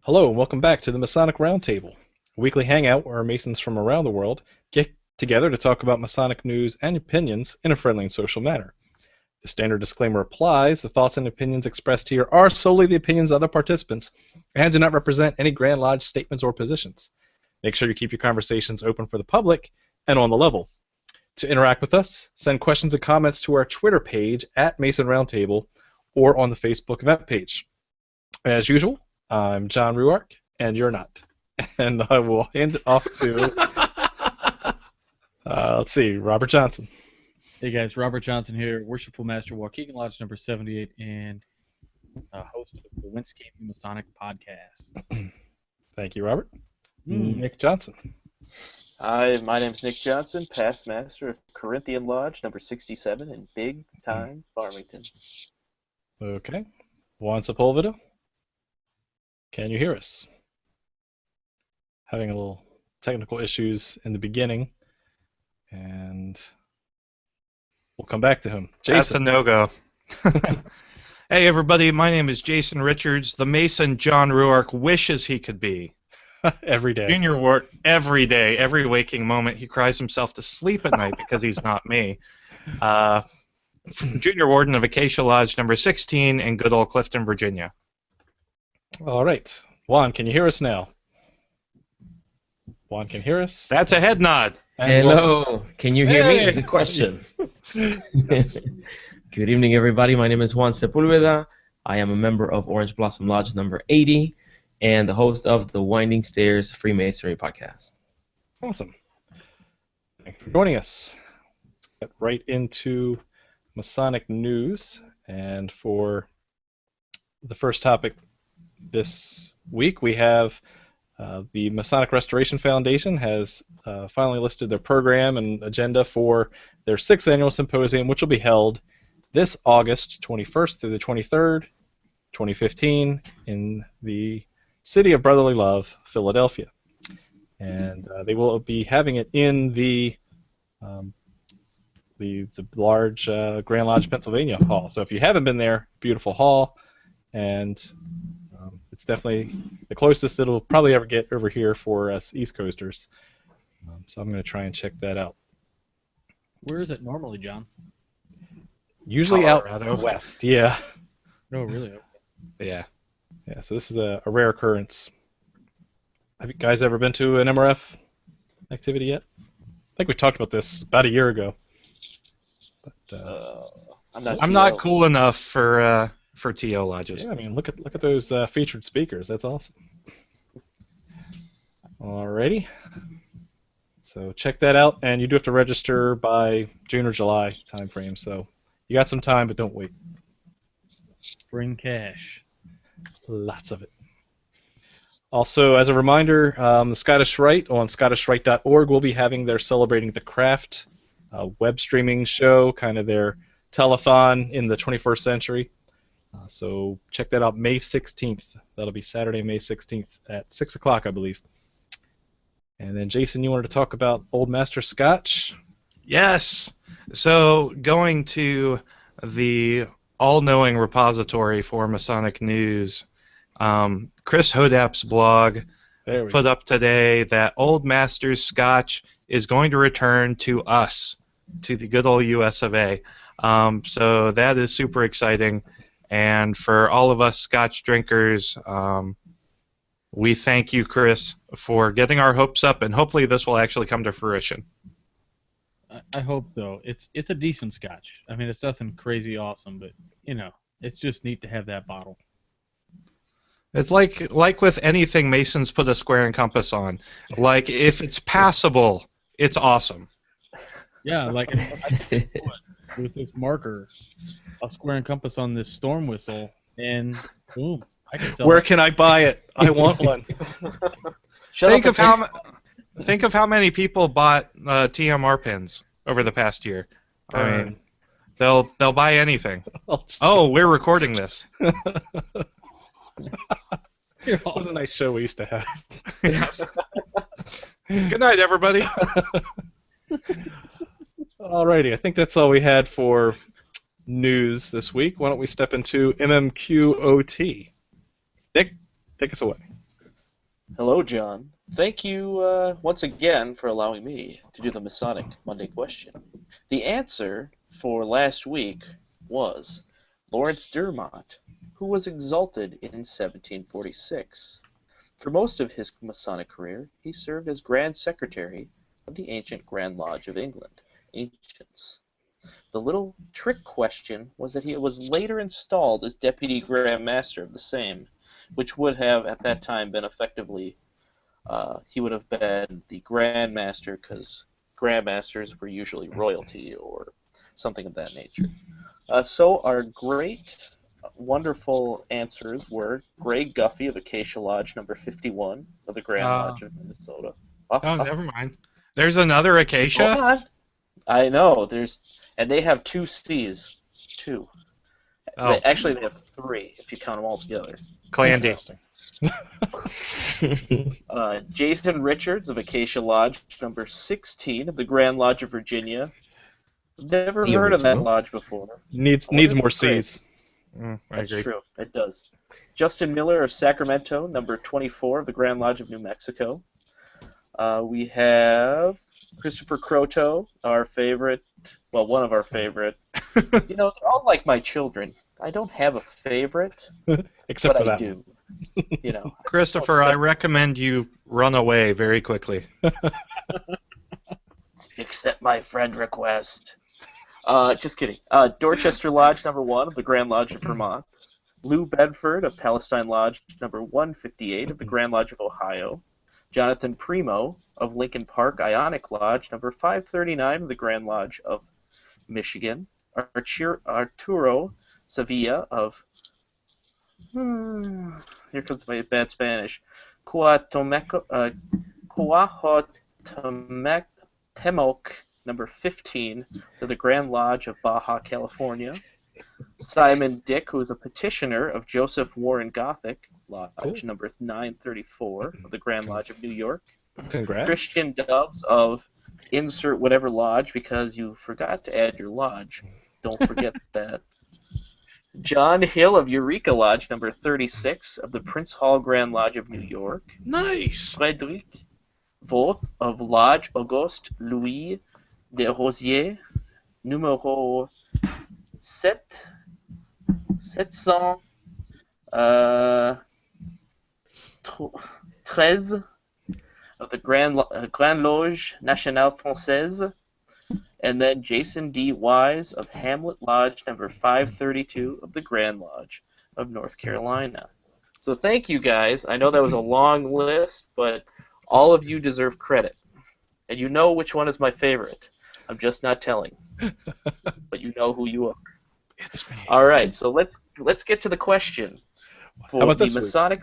Hello and welcome back to the Masonic Roundtable, a weekly hangout where Masons from around the world get together to talk about Masonic news and opinions in a friendly and social manner. The standard disclaimer applies. The thoughts and opinions expressed here are solely the opinions of other participants and do not represent any Grand Lodge statements or positions. Make sure you keep your conversations open for the public and on the level. To interact with us, send questions and comments to our Twitter page at Mason Roundtable or on the Facebook event page. As usual, I'm John Ruark, and you're not. And I will hand it off to, let's see, Robert Johnson. Hey guys, Robert Johnson here, Worshipful Master, Waukegan Lodge number 78, and host of the Windscaping Masonic Podcast. Thank you, Robert. Nick Johnson. Hi, my name's Nick Johnson, past master of Corinthian Lodge number 67 in Big Time, Farmington. Okay. Juan Sepulveda. Can you hear us? Having a little technical issues in the beginning, and we'll come back to him. Jason. That's a no-go. Hey, everybody. My name is Jason Richards. The Mason John Ruark wishes he could be. Every day. Junior Ward, every day, every waking moment, he cries himself to sleep at night because he's not me. Junior Warden of Acacia Lodge number 16 in good old Clifton, Virginia. All right. Juan, can you hear us now? Juan can hear us. That's a head nod. Hello. Can you hear me? Is the question. Yes. Good evening, everybody. My name is Juan Sepulveda. I am a member of Orange Blossom Lodge number 80 and the host of the Winding Stairs Freemasonry podcast. Awesome. Thanks for joining us. Let's get right into Masonic news. And for the first topic this week, we have the Masonic Restoration Foundation has finally listed their program and agenda for their 6th annual symposium, which will be held this August 21st through the 23rd, 2015, in the City of Brotherly Love, Philadelphia. And they will be having it in the large Grand Lodge, Pennsylvania hall. So if you haven't been there, beautiful hall, and it's definitely the closest it'll probably ever get over here for us East Coasters. So I'm going to try and check that out. Where is it normally, John? Usually Colorado. out west, yeah. No, really? Yeah. Yeah, so this is a rare occurrence. Have you guys ever been to an MRF activity yet? I think we talked about this about a year ago. But, I'm not cool enough for TO lodges. yeah, I mean, look at those featured speakers. That's awesome. Alrighty. So check that out, and you do have to register by June or July timeframe. So you got some time, but don't wait. Bring cash. Lots of it. Also, as a reminder, the Scottish Rite on scottishrite.org will be having their Celebrating the Craft web streaming show, kind of their telethon in the 21st century. So check that out May 16th. That'll be Saturday, May 16th at 6 o'clock, I believe. And then, Jason, you wanted to talk about Old Master Scotch? Yes. So going to the all-knowing repository for Masonic news, Chris Hodap's blog put up today that Old Master's Scotch is going to return to us, to the good old US of A. So that is super exciting. And for all of us Scotch drinkers, we thank you, Chris, for getting our hopes up, and hopefully this will actually come to fruition. I hope so. It's a decent Scotch. I mean, it's nothing crazy awesome, but you know, it's just neat to have that bottle. It's like with anything Masons put a square and compass on. Like, if it's passable, it's awesome. Yeah, like with this marker, a square and compass on this storm whistle, and boom, I can sell Where it. can I buy it? I want one. Think of how many people bought TMR pins over the past year. I mean, they'll buy anything. Oh, we're recording this. It was a nice show we used to have. Yes. Good night, everybody. Alrighty, I think that's all we had for news this week. Why don't we step into MMQOT? Nick, take us away. Hello, John. Thank you once again for allowing me to do the Masonic Monday question. The answer for last week was Lawrence Dermott, who was exalted in 1746. For most of his Masonic career, he served as Grand Secretary of the ancient Grand Lodge of England, Ancients. The little trick question was that he was later installed as Deputy Grand Master of the same, which would have, at that time, been effectively, he would have been the Grand Master, because Grand Masters were usually royalty or something of that nature. So our great, wonderful answers were Greg Guffey of Acacia Lodge number 51 of the Grand Lodge of Minnesota. Oh, never mind. There's another Hold Acacia? on. I know, and they have 2 C's. 2. Oh, Actually, they have 3 if you count them all together. Clandy. Jason Richards of Acacia Lodge number 16 of the Grand Lodge of Virginia. Never The heard of that original. lodge before. Needs more C's. I That's agree. true. It does. Justin Miller of Sacramento, number 24 of the Grand Lodge of New Mexico. We have Christopher Croteau, our favorite, well, one of our favorite. You know, they're all like my children. I don't have a favorite, Except but for I that one. do. You know. Christopher, I recommend you run away very quickly. Accept my friend request. Just kidding. Dorchester Lodge number 1 of the Grand Lodge of Vermont. Lou Bedford of Palestine Lodge number 158 of the Grand Lodge of Ohio. Jonathan Primo of Lincoln Park Ionic Lodge number 539 of the Grand Lodge of Michigan. Arturo Sevilla of here comes my bad Spanish. Cuauhtemoc number 15 of the Grand Lodge of Baja California. Simon Dick, who is a petitioner of Joseph Warren Gothic Lodge number 934 of the Grand Lodge of New York. Congrats. Christian Doves of insert whatever lodge because you forgot to add your lodge. Don't forget that. John Hill of Eureka Lodge number 36 of the Prince Hall Grand Lodge of New York. Nice. Frédéric Voth of Lodge Auguste Louis de Rosiers, numéro 713 of the Grand Loge Nationale Française, and then Jason D. Wise of Hamlet Lodge number 532 of the Grand Lodge of North Carolina. So thank you guys. I know that was a long list, but all of you deserve credit. And you know which one is my favorite. I'm just not telling. But you know who you are. It's me. All right, so let's get to the question for How about the this week? Masonic.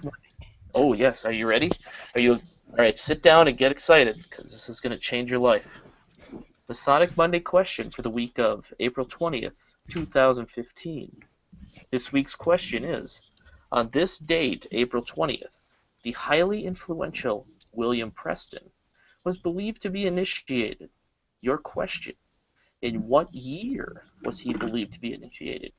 Oh yes, are you ready? All right? Sit down and get excited because this is going to change your life. Masonic Monday question for the week of April 20th, 2015. This week's question is: on this date, April 20th, the highly influential William Preston was believed to be initiated. Your question: in what year was he believed to be initiated?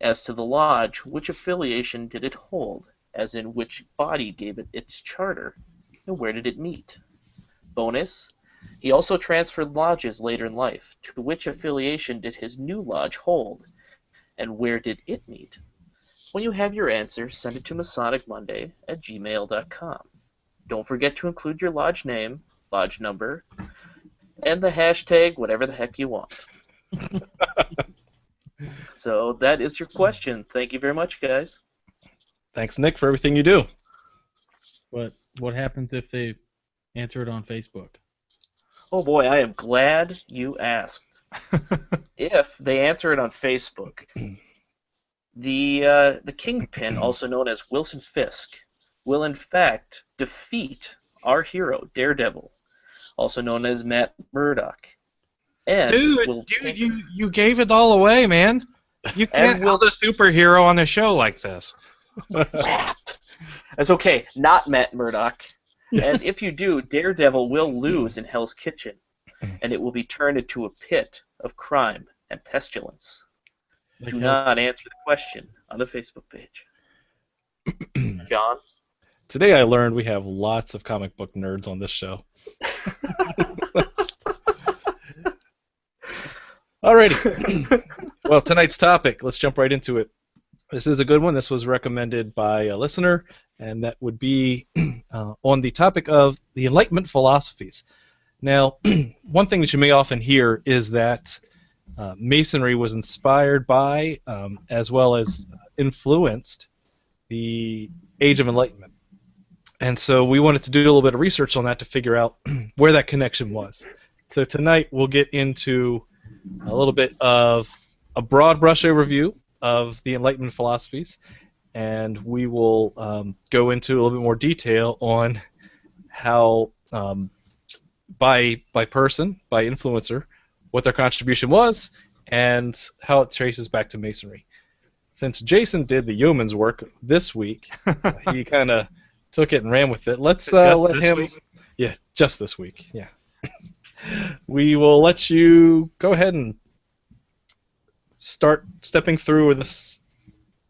As to the lodge, which affiliation did it hold, as in which body gave it its charter, and where did it meet? Bonus: he also transferred lodges later in life. To which affiliation did his new lodge hold, and where did it meet? When you have your answer, send it to masonicmonday@gmail.com. Don't forget to include your lodge name, lodge number, and the hashtag whatever the heck you want. So that is your question. Thank you very much, guys. Thanks, Nick, for everything you do. But what happens if they answer it on Facebook? Oh boy, I am glad you asked. If they answer it on Facebook, the Kingpin, also known as Wilson Fisk, will in fact defeat our hero, Daredevil, also known as Matt Murdock. And Dude, you gave it all away, man. You can't build a superhero on a show like this. That's okay, not Matt Murdock. And if you do, Daredevil will lose in Hell's Kitchen, and it will be turned into a pit of crime and pestilence. Like Do not answer the question on the Facebook page. John? Today I learned we have lots of comic book nerds on this show. Alrighty. Well, tonight's topic, let's jump right into it. This is a good one. This was recommended by a listener, and that would be on the topic of the Enlightenment philosophies. Now, one thing that you may often hear is that Masonry was inspired by, as well as influenced, the Age of Enlightenment. And so we wanted to do a little bit of research on that to figure out where that connection was. So tonight we'll get into a little bit of a broad brush overview of the Enlightenment philosophies, and we will go into a little bit more detail on how, by person, by influencer, what their contribution was, and how it traces back to Masonry. Since Jason did the yeoman's work this week, he kind of took it and ran with it. Let's let him. Week? Yeah, just this week. Yeah. We will let you go ahead and start stepping through this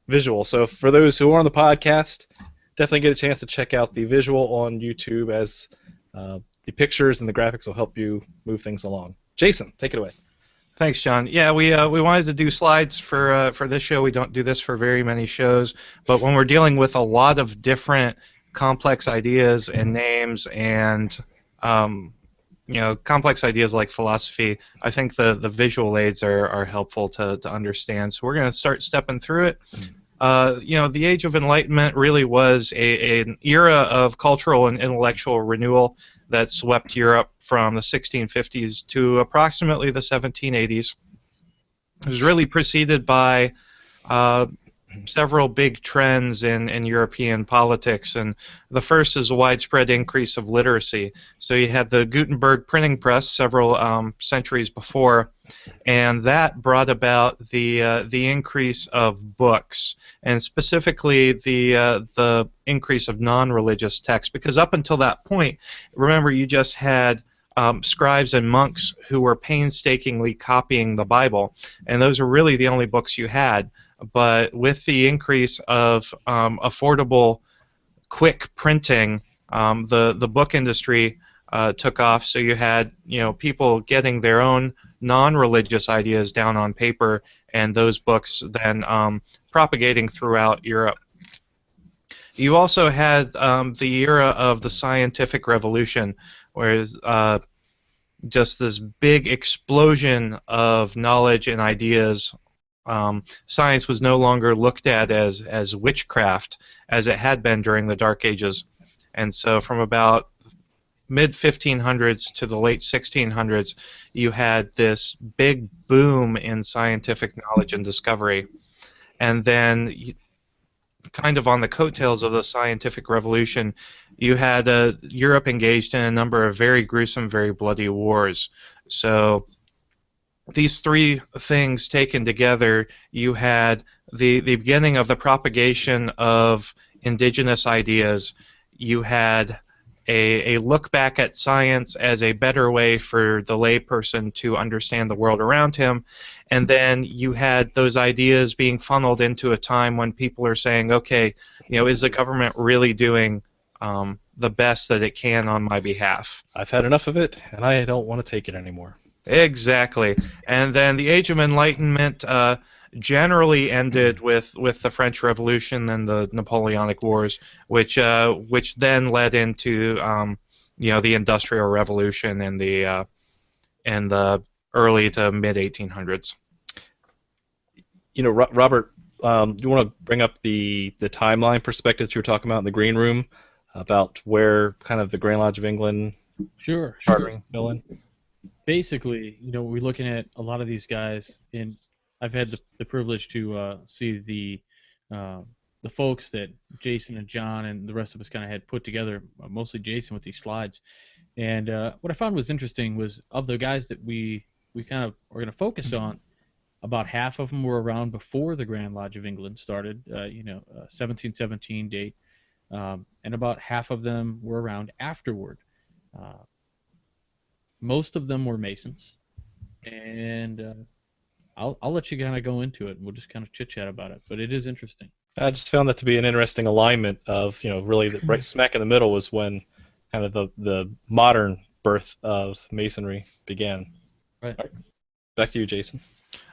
visual. So for those who are on the podcast, definitely get a chance to check out the visual on YouTube, as the pictures and the graphics will help you move things along. Jason, take it away. Thanks, John. Yeah, we wanted to do slides for this show. We don't do this for very many shows, but when we're dealing with a lot of different complex ideas and names and complex ideas like philosophy, I think the visual aids are helpful to understand. So we're going to start stepping through it. The Age of Enlightenment really was an era of cultural and intellectual renewal that swept Europe from the 1650s to approximately the 1780s. It was really preceded by several big trends in European politics, and the first is a widespread increase of literacy. So you had the Gutenberg printing press several centuries before, and that brought about the increase of books, and specifically the increase of non-religious texts, because up until that point, remember, you just had scribes and monks who were painstakingly copying the Bible, and those were really the only books you had. But with the increase of affordable, quick printing, the book industry took off. So you had people getting their own non-religious ideas down on paper, and those books then propagating throughout Europe. You also had the era of the scientific revolution, where just this big explosion of knowledge and ideas. Science was no longer looked at as witchcraft as it had been during the Dark Ages, and so from about mid-1500s to the late 1600s, you had this big boom in scientific knowledge and discovery, and then kind of on the coattails of the scientific revolution, you had Europe engaged in a number of very gruesome, very bloody wars. So these three things taken together, you had the beginning of the propagation of indigenous ideas. You had a look back at science as a better way for the layperson to understand the world around him. And then you had those ideas being funneled into a time when people are saying, okay, is the government really doing the best that it can on my behalf? I've had enough of it, and I don't want to take it anymore. Exactly. And then the Age of Enlightenment generally ended with the French Revolution and the Napoleonic Wars, which then led into the Industrial Revolution in the early to mid 1800s. Robert, do you want to bring up the timeline perspective that you were talking about in the green room about where kind of the Grand Lodge of England? Sure. Fill in. Basically, we're looking at a lot of these guys, and I've had the privilege to see the folks that Jason and John and the rest of us kind of had put together, mostly Jason with these slides. And what I found was interesting was, of the guys that we kind of are going to focus on, about half of them were around before the Grand Lodge of England started, 1717 date, and about half of them were around afterward. Most of them were Masons, and I'll let you kind of go into it, and we'll just kind of chit-chat about it, but it is interesting. I just found that to be an interesting alignment of, really right smack in the middle was when kind of the modern birth of Masonry began. Right. All right, back to you, Jason.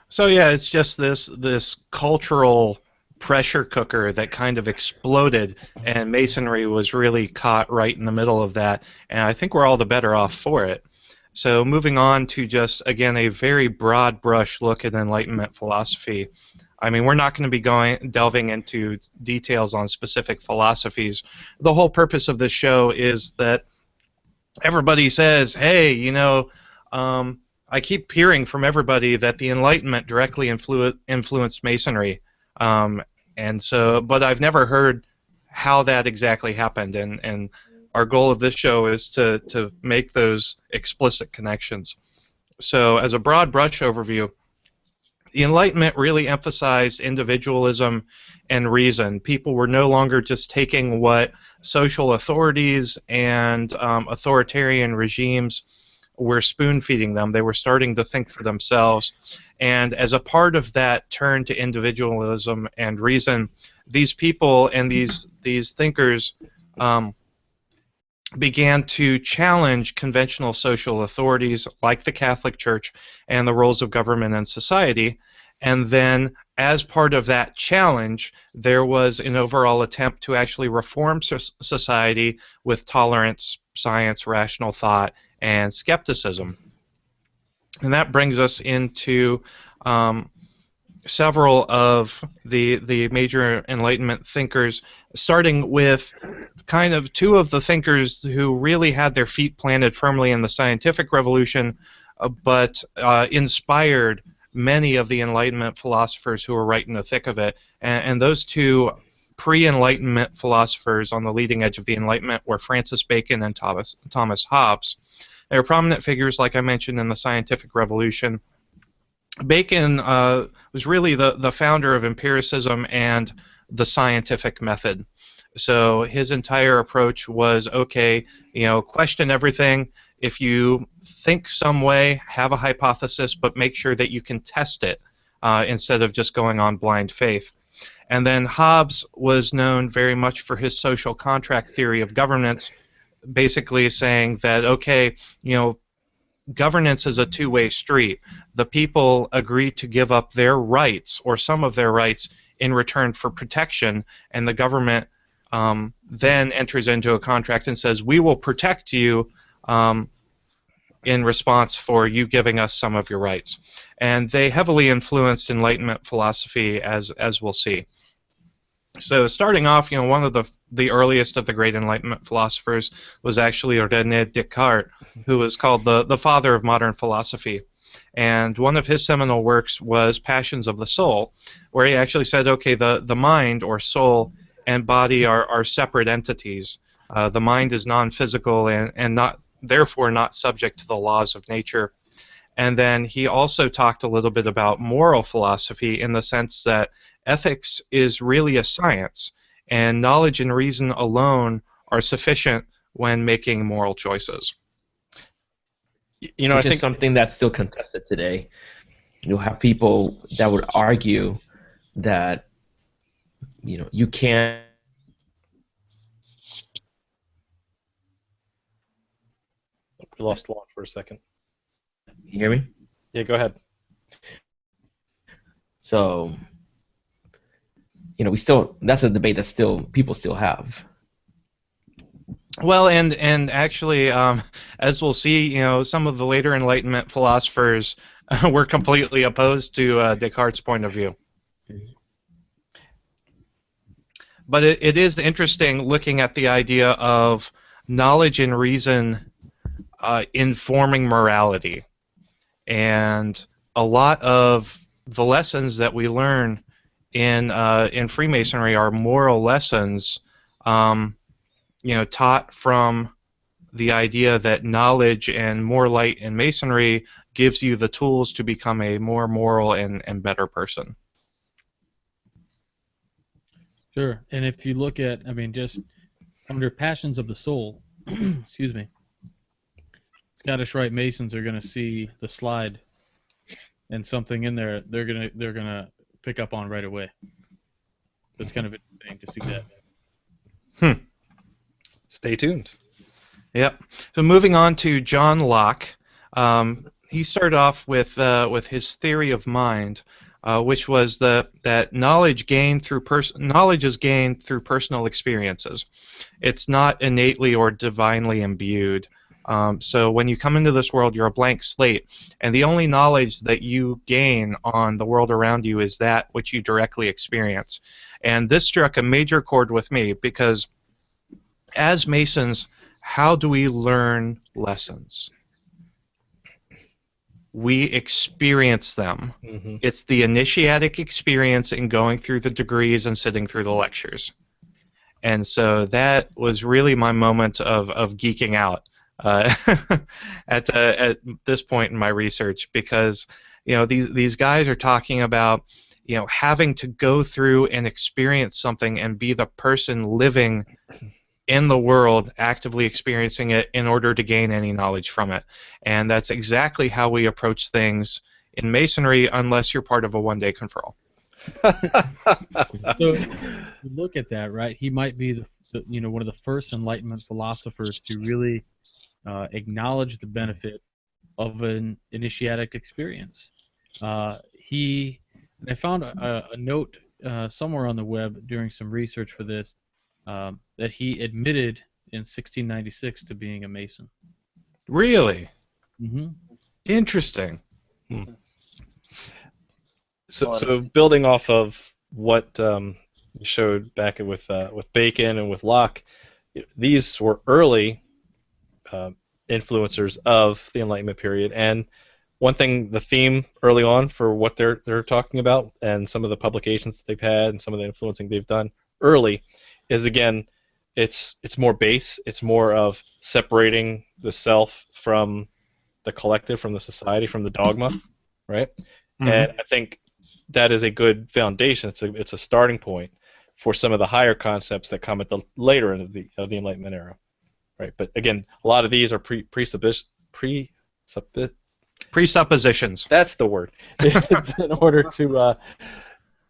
So yeah, it's just this cultural pressure cooker that kind of exploded, and Masonry was really caught right in the middle of that, and I think we're all the better off for it. So moving on to just, again, a very broad brush look at Enlightenment philosophy. I mean, we're not going to be delving into details on specific philosophies. The whole purpose of this show is that everybody says, hey, I keep hearing from everybody that the Enlightenment directly influenced Masonry, but I've never heard how that exactly happened, and our goal of this show is to make those explicit connections. So, as a broad brush overview, the Enlightenment really emphasized individualism and reason. People were no longer just taking what social authorities and authoritarian regimes were spoon-feeding them. They were starting to think for themselves. And as a part of that turn to individualism and reason, these people and these thinkers began to challenge conventional social authorities like the Catholic Church and the roles of government and society. And then, as part of that challenge, there was an overall attempt to actually reform society with tolerance, science, rational thought, and skepticism. And that brings us into several of the major Enlightenment thinkers, starting with kind of two of the thinkers who really had their feet planted firmly in the scientific revolution, but inspired many of the Enlightenment philosophers who were right in the thick of it. And those two pre-Enlightenment philosophers on the leading edge of the Enlightenment were Francis Bacon and Thomas Hobbes. They were prominent figures, like I mentioned, in the scientific revolution. Bacon was really the founder of empiricism and the scientific method. So his entire approach was, okay, question everything. If you think some way, have a hypothesis, but make sure that you can test it instead of just going on blind faith. And then Hobbes was known very much for his social contract theory of governance, basically saying that, okay, governance is a two-way street. The people agree to give up their rights or some of their rights in return for protection, and the government then enters into a contract and says, we will protect you in response for you giving us some of your rights. And they heavily influenced Enlightenment philosophy, as we'll see. So starting off, one of the earliest of the great Enlightenment philosophers was actually René Descartes, who was called the father of modern philosophy. And one of his seminal works was Passions of the Soul, where he actually said, okay, the mind or soul and body are separate entities. The mind is non-physical and therefore not subject to the laws of nature. And then he also talked a little bit about moral philosophy in the sense that ethics is really a science, and knowledge and reason alone are sufficient when making moral choices. Which is something that's still contested today. You'll have people that would argue that you can't. We lost Juan for a second. You hear me? Yeah, go ahead. So, that's a debate that people still have. Well, and actually, as we'll see, some of the later Enlightenment philosophers were completely opposed to Descartes' point of view. But it is interesting looking at the idea of knowledge and reason informing morality. And a lot of the lessons that we learn in Freemasonry are moral lessons, taught from the idea that knowledge and more light in Masonry gives you the tools to become a more moral and better person. Sure. And if you look at, just under Passions of the Soul, excuse me, Scottish Rite Masons are going to see the slide and something in there they're gonna pick up on right away. it's kind of interesting to see that. Stay tuned. Yep. So moving on to John Locke, he started off with his theory of mind, which was that knowledge is gained through personal experiences. It's not innately or divinely imbued. So when you come into this world, you're a blank slate, and the only knowledge that you gain on the world around you is that which you directly experience. And this struck a major chord with me because as Masons, how do we learn lessons? We experience them. Mm-hmm. It's the initiatic experience in going through the degrees and sitting through the lectures. And so that was really my moment of geeking out at this point in my research, because these guys are talking about having to go through and experience something and be the person living in the world, actively experiencing it in order to gain any knowledge from it. And that's exactly how we approach things in Masonry, unless you're part of a one-day conferral. So you look at that, right? He might be one of the first Enlightenment philosophers to really acknowledge the benefit of an initiatic experience. I found a note somewhere on the web during some research for this, that he admitted in 1696 to being a Mason. Really? Mm-hmm. Interesting. So building off of what you showed back with Bacon and with Locke, these were early influencers of the Enlightenment period. And one thing, the theme early on for what they're talking about, and some of the publications that they've had, and some of the influencing they've done early, is again, it's more base. It's more of separating the self from the collective, from the society, from the dogma, right? Mm-hmm. And I think that is a good foundation. It's a starting point for some of the higher concepts that come at the later end of the Enlightenment era, right? But again, a lot of these are presuppositions. That's the word.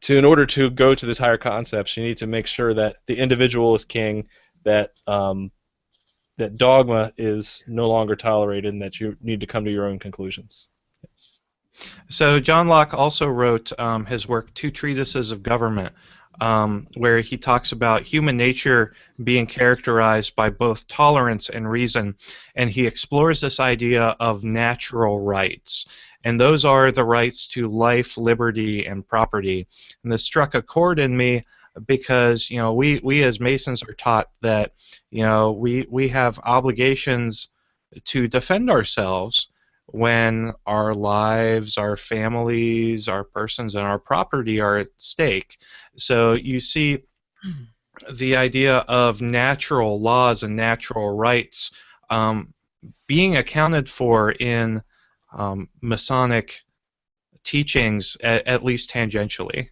In order to go to these higher concepts, you need to make sure that the individual is king, that that dogma is no longer tolerated, and that you need to come to your own conclusions. So John Locke also wrote his work, Two Treatises of Government, where he talks about human nature being characterized by both tolerance and reason, and he explores this idea of natural rights. And those are the rights to life, liberty, and property. And this struck a chord in me because we as Masons are taught that we have obligations to defend ourselves when our lives, our families, our persons, and our property are at stake. So you see the idea of natural laws and natural rights being accounted for in Masonic teachings, at least tangentially.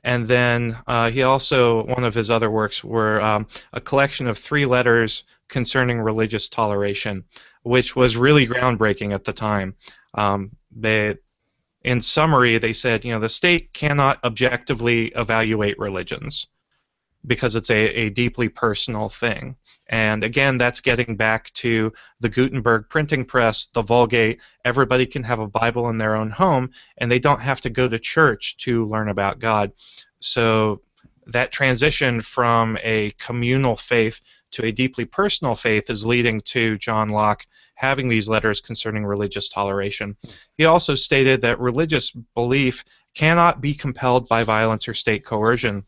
And then he also, one of his other works were a collection of 3 letters concerning religious toleration, which was really groundbreaking at the time. In summary, they said, the state cannot objectively evaluate religions because it's a deeply personal thing. And again, that's getting back to the Gutenberg printing press, the Vulgate. Everybody can have a Bible in their own home, and they don't have to go to church to learn about God. So that transition from a communal faith to a deeply personal faith is leading to John Locke having these letters concerning religious toleration. He also stated that religious belief cannot be compelled by violence or state coercion.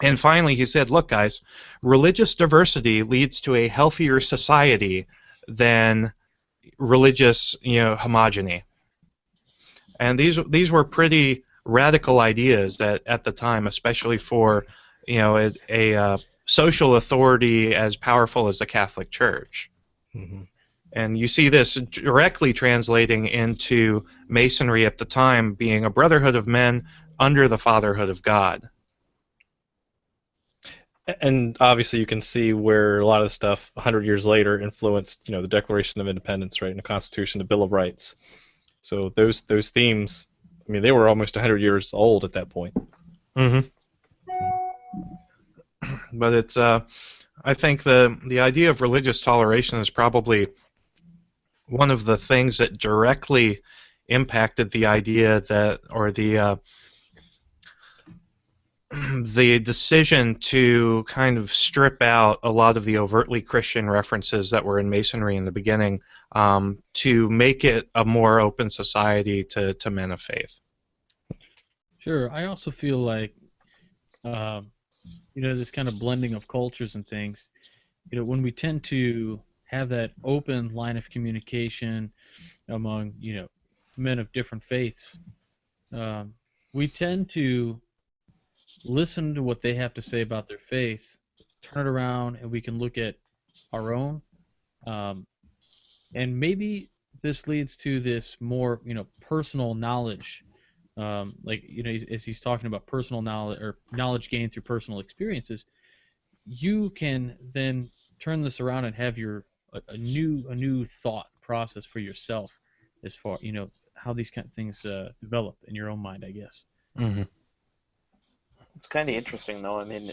And finally, he said, look, guys, religious diversity leads to a healthier society than religious homogeny. And these were pretty radical ideas that at the time, especially for a social authority as powerful as the Catholic Church. Mm-hmm. And you see this directly translating into Masonry at the time being a brotherhood of men under the fatherhood of God. And obviously you can see where a lot of the stuff 100 years later influenced, the Declaration of Independence, right, and the Constitution, the Bill of Rights. So those themes I mean, they were almost 100 years old at that point. Mm-hmm. But it's, I think the idea of religious toleration is probably one of the things that directly impacted the idea that, or the the decision to kind of strip out a lot of the overtly Christian references that were in Masonry in the beginning, to make it a more open society to men of faith. Sure. I also feel like, this kind of blending of cultures and things, when we tend to have that open line of communication among, men of different faiths, we tend to listen to what they have to say about their faith, turn it around, and we can look at our own. And maybe this leads to this more, personal knowledge. As he's talking about personal knowledge or knowledge gained through personal experiences, you can then turn this around and have a new thought process for yourself as far, how these kind of things develop in your own mind, I guess. Mm-hmm. It's kind of interesting, though. I mean,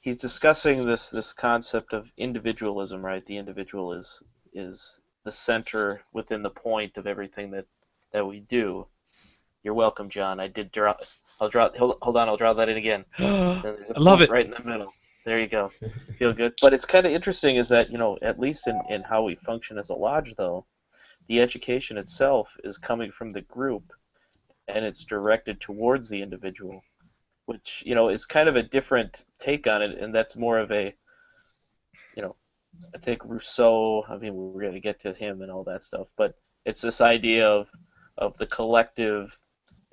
he's discussing this concept of individualism, right? The individual is the center within the point of everything that we do. You're welcome, John. I did draw. Hold on. I'll draw that in again. I love it. Right in the middle. There you go. Feel good. But it's kind of interesting is that, at least in how we function as a lodge, though, the education itself is coming from the group, and it's directed towards the individual, which, is kind of a different take on it, and that's more of a, I think Rousseau, I mean, we're going to get to him and all that stuff, but it's this idea of the collective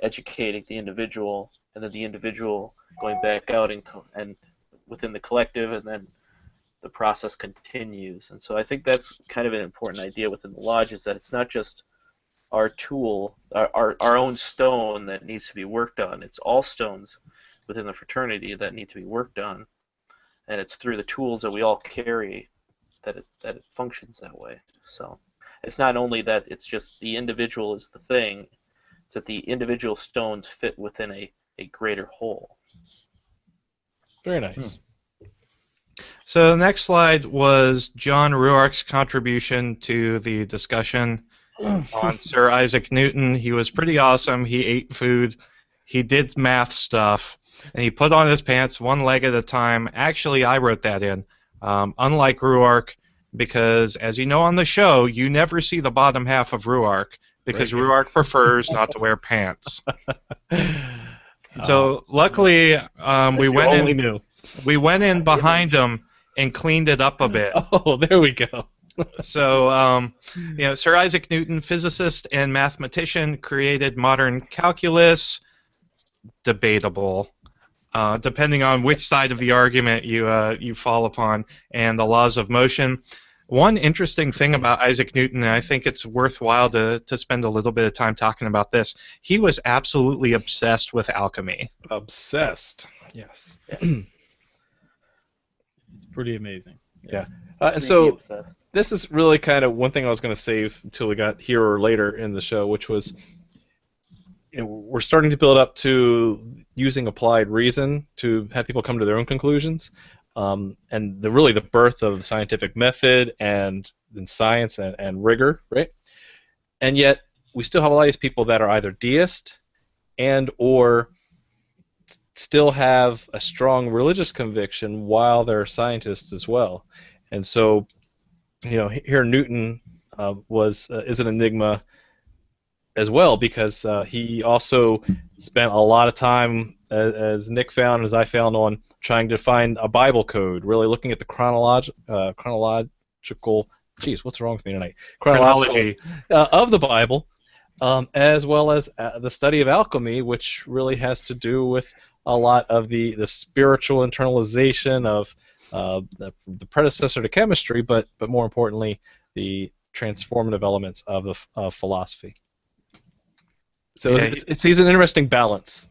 educating the individual, and then the individual going back out and within the collective, and then the process continues. And so I think that's kind of an important idea within the lodge, is that it's not just our tool, our own stone that needs to be worked on. It's all stones within the fraternity that need to be worked on, and it's through the tools that we all carry that it functions that way. So it's not only that it's just the individual is the thing, it's that the individual stones fit within a greater whole. Very nice. So the next slide was John Ruark's contribution to the discussion on Sir Isaac Newton. He was pretty awesome. He ate food. He did math stuff. And he put on his pants one leg at a time. Actually, I wrote that in. Unlike Ruark, because as you know on the show, you never see the bottom half of Ruark, because Ruark prefers not to wear pants. So luckily, we went in behind him and cleaned it up a bit. Oh, there we go. So, Sir Isaac Newton, physicist and mathematician, created modern calculus. Debatable, depending on which side of the argument you fall upon, and the laws of motion. One interesting thing about Isaac Newton, and I think it's worthwhile to spend a little bit of time talking about this, he was absolutely obsessed with alchemy. Obsessed, yes. It's pretty amazing. Yeah. And so this is really kind of one thing I was going to save until we got here or later in the show, which was, we're starting to build up to using applied reason to have people come to their own conclusions, and really the birth of the scientific method and science and rigor, right? And yet we still have a lot of these people that are either deist and or still have a strong religious conviction while they're scientists as well. And so, here Newton is an enigma as well, because he also spent a lot of time, as Nick found, as I found, on trying to find a Bible code, really looking at the chronological, geez, what's wrong with me tonight? Chronology of the Bible, as well as the study of alchemy, which really has to do with a lot of the spiritual internalization of the predecessor to chemistry, but more importantly, the transformative elements of philosophy. So yeah, he's an interesting balance.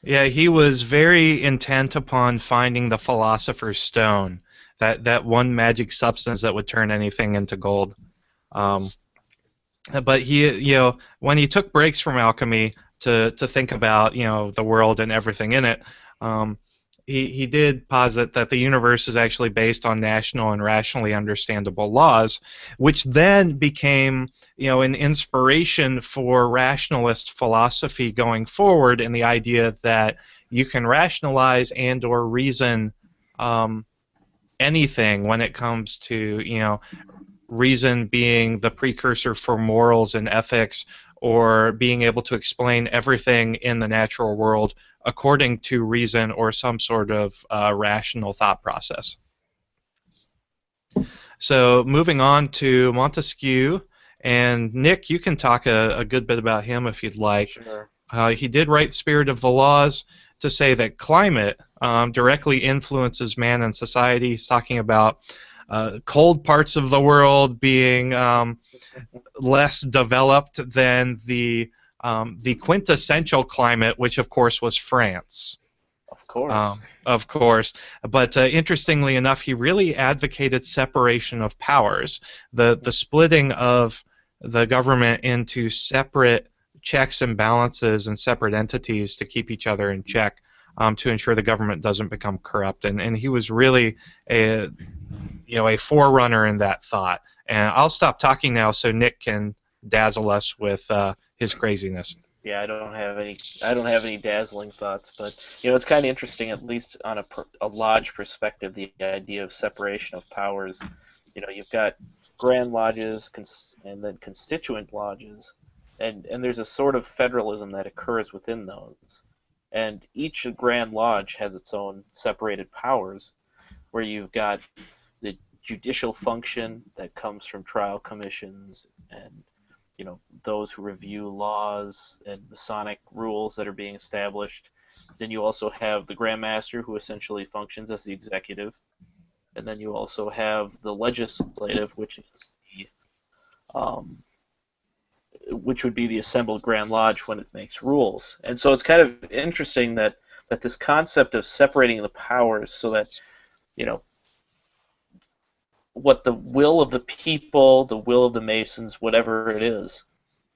Yeah, he was very intent upon finding the philosopher's stone, that one magic substance that would turn anything into gold. but when he took breaks from alchemy to think about the world and everything in it, he did posit that the universe is actually based on national and rationally understandable laws, which then became an inspiration for rationalist philosophy going forward, and the idea that you can rationalize and or reason anything when it comes to reason being the precursor for morals and ethics, or being able to explain everything in the natural world according to reason or some sort of rational thought process. So moving on to Montesquieu, and Nick, you can talk a good bit about him if you'd like. Sure. He did write Spirit of the Laws to say that climate directly influences man and society. He's talking about cold parts of the world being less developed than the quintessential climate, which of course was France. Of course. But interestingly enough, he really advocated separation of powers, the splitting of the government into separate checks and balances and separate entities to keep each other in check, to ensure the government doesn't become corrupt. And he was really a forerunner in that thought. And I'll stop talking now so Nick can dazzle us with his craziness. Yeah, I don't have any dazzling thoughts, but it's kind of interesting, at least on a lodge perspective, the idea of separation of powers. You've got grand lodges and then constituent lodges, and there's a sort of federalism that occurs within those. And each grand lodge has its own separated powers, where you've got the judicial function that comes from trial commissions and those who review laws and Masonic rules that are being established. Then you also have the Grand Master, who essentially functions as the executive, and then you also have the legislative, which is which would be the assembled Grand Lodge when it makes rules. And so it's kind of interesting that this concept of separating the powers, so that what the will of the people, the will of the Masons, whatever it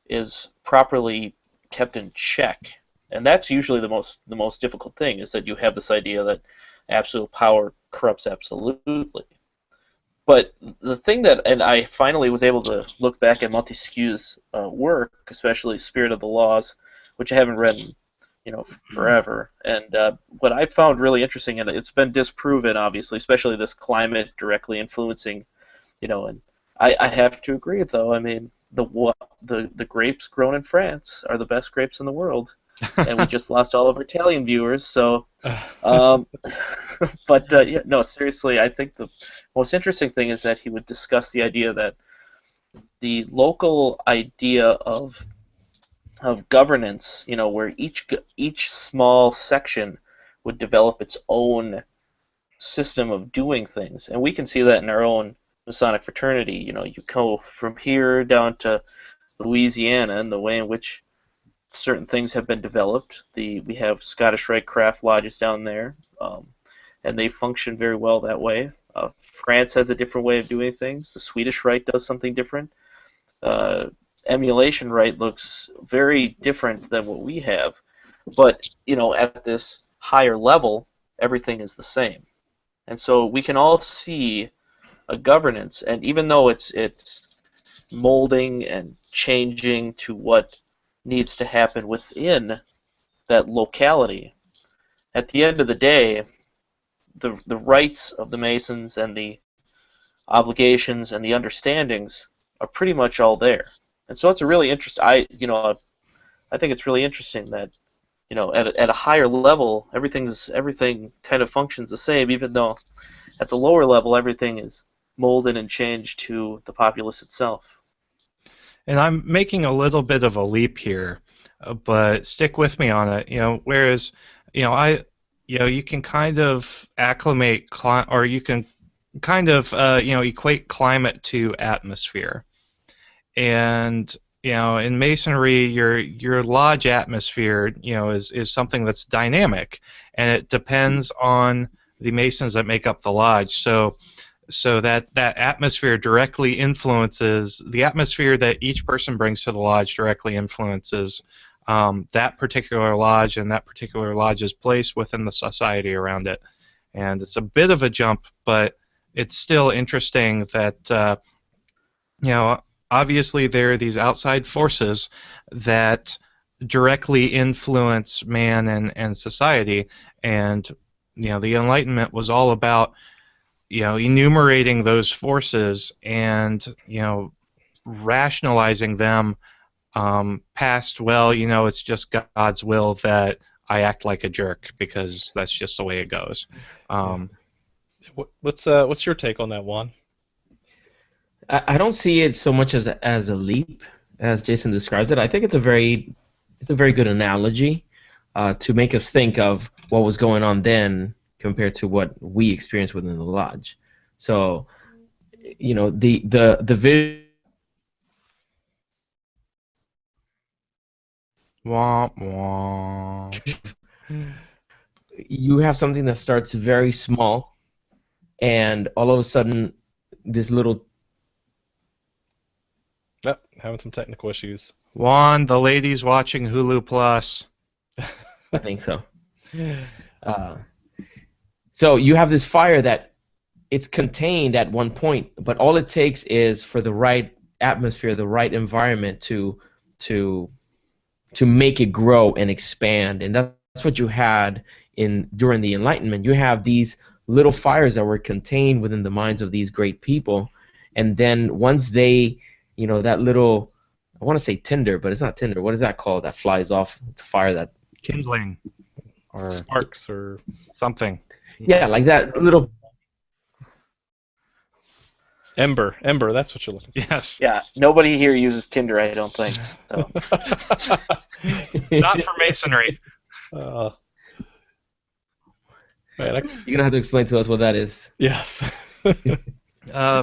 is properly kept in check. And that's usually the most difficult thing, is that you have this idea that absolute power corrupts absolutely. But the thing and I finally was able to look back at Montesquieu's work, especially Spirit of the Laws, which I haven't read in forever. And what I found really interesting, and it's been disproven, obviously, especially this climate directly influencing, and I have to agree, though. I mean, the grapes grown in France are the best grapes in the world, and we just lost all of our Italian viewers. So, but no, seriously, I think the most interesting thing is that he would discuss the idea that the local idea of governance, where each small section would develop its own system of doing things, and we can see that in our own Masonic fraternity. You go from here down to Louisiana, and the way in which certain things have been developed. We have Scottish Rite craft lodges down there, and they function very well that way. France has a different way of doing things. The Swedish Rite does something different. Emulation Rite looks very different than what we have, but at this higher level, everything is the same. And so we can all see a governance, and even though it's molding and changing to what needs to happen within that locality, at the end of the day, the rights of the Masons and the obligations and the understandings are pretty much all there. And so it's a really interesting. I think it's really interesting that at a higher level, everything kind of functions the same, even though at the lower level everything is molded and changed to the populace itself. And I'm making a little bit of a leap here, but stick with me on it. Whereas you can kind of acclimate, or you can kind of equate climate to atmosphere. And in Masonry, your lodge atmosphere is something that's dynamic, and it depends on the Masons that make up the lodge. So so that atmosphere directly influences the atmosphere that each person brings to the lodge directly influences that particular lodge and that particular lodge's place within the society around it. And it's a bit of a jump, but it's still interesting that obviously there are these outside forces that directly influence man and society, and the Enlightenment was all about enumerating those forces and rationalizing them past, well, it's just God's will that I act like a jerk because that's just the way it goes. What's your take on that, Juan? I don't see it so much as a leap as Jason describes it. I think it's a very good analogy to make us think of what was going on then compared to what we experienced within the lodge. So, the vision. Womp womp. You have something that starts very small, and all of a sudden, this little. Yep, having some technical issues. Juan, the ladies watching Hulu Plus. I think so. So you have this fire that it's contained at one point, but all it takes is for the right atmosphere, the right environment to make it grow and expand, and that's what you had during the Enlightenment. You have these little fires that were contained within the minds of these great people, and then once they, that little, I want to say tinder, but it's not tinder. What is that called? That flies off. It's a fire that Kindling. Or sparks or something. Yeah, like that little. Ember, that's what you're looking for. Yes. Yeah, nobody here uses Tinder, I don't think. So. Not for Masonry. Man, You're gonna have to explain to us what that is. Yes.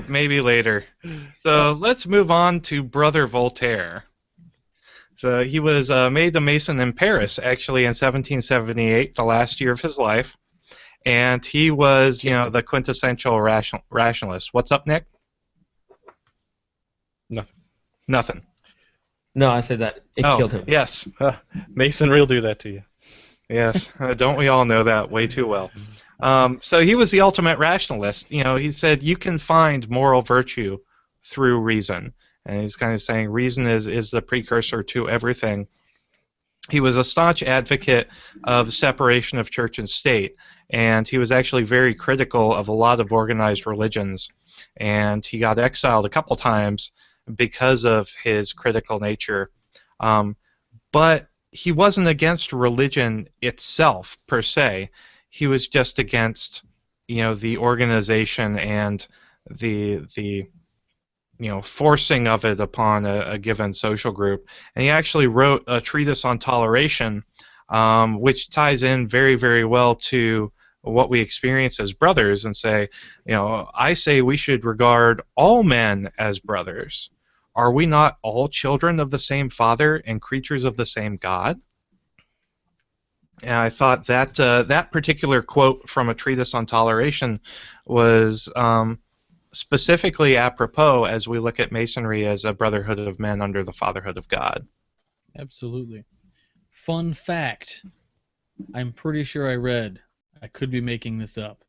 Maybe later. So let's move on to Brother Voltaire. So he was made a Mason in Paris, actually, in 1778, the last year of his life, and he was, the quintessential rationalist. What's up, Nick? Nothing. No, I said that it killed him. Yes. Masonry will do that to you. Yes. Don't we all know that way too well? So he was the ultimate rationalist. He said you can find moral virtue through reason. And he's kind of saying reason is the precursor to everything. He was a staunch advocate of separation of church and state, and he was actually very critical of a lot of organized religions. And he got exiled a couple times because of his critical nature. But he wasn't against religion itself, per se. He was just against, the organization and the forcing of it upon a given social group. And he actually wrote a treatise on toleration, which ties in very, very well to what we experience as brothers and say, I say we should regard all men as brothers. Are we not all children of the same Father and creatures of the same God? And I thought that that particular quote from a treatise on toleration was specifically apropos as we look at Masonry as a brotherhood of men under the fatherhood of God. Absolutely. Fun fact, I'm pretty sure I read, I could be making this up,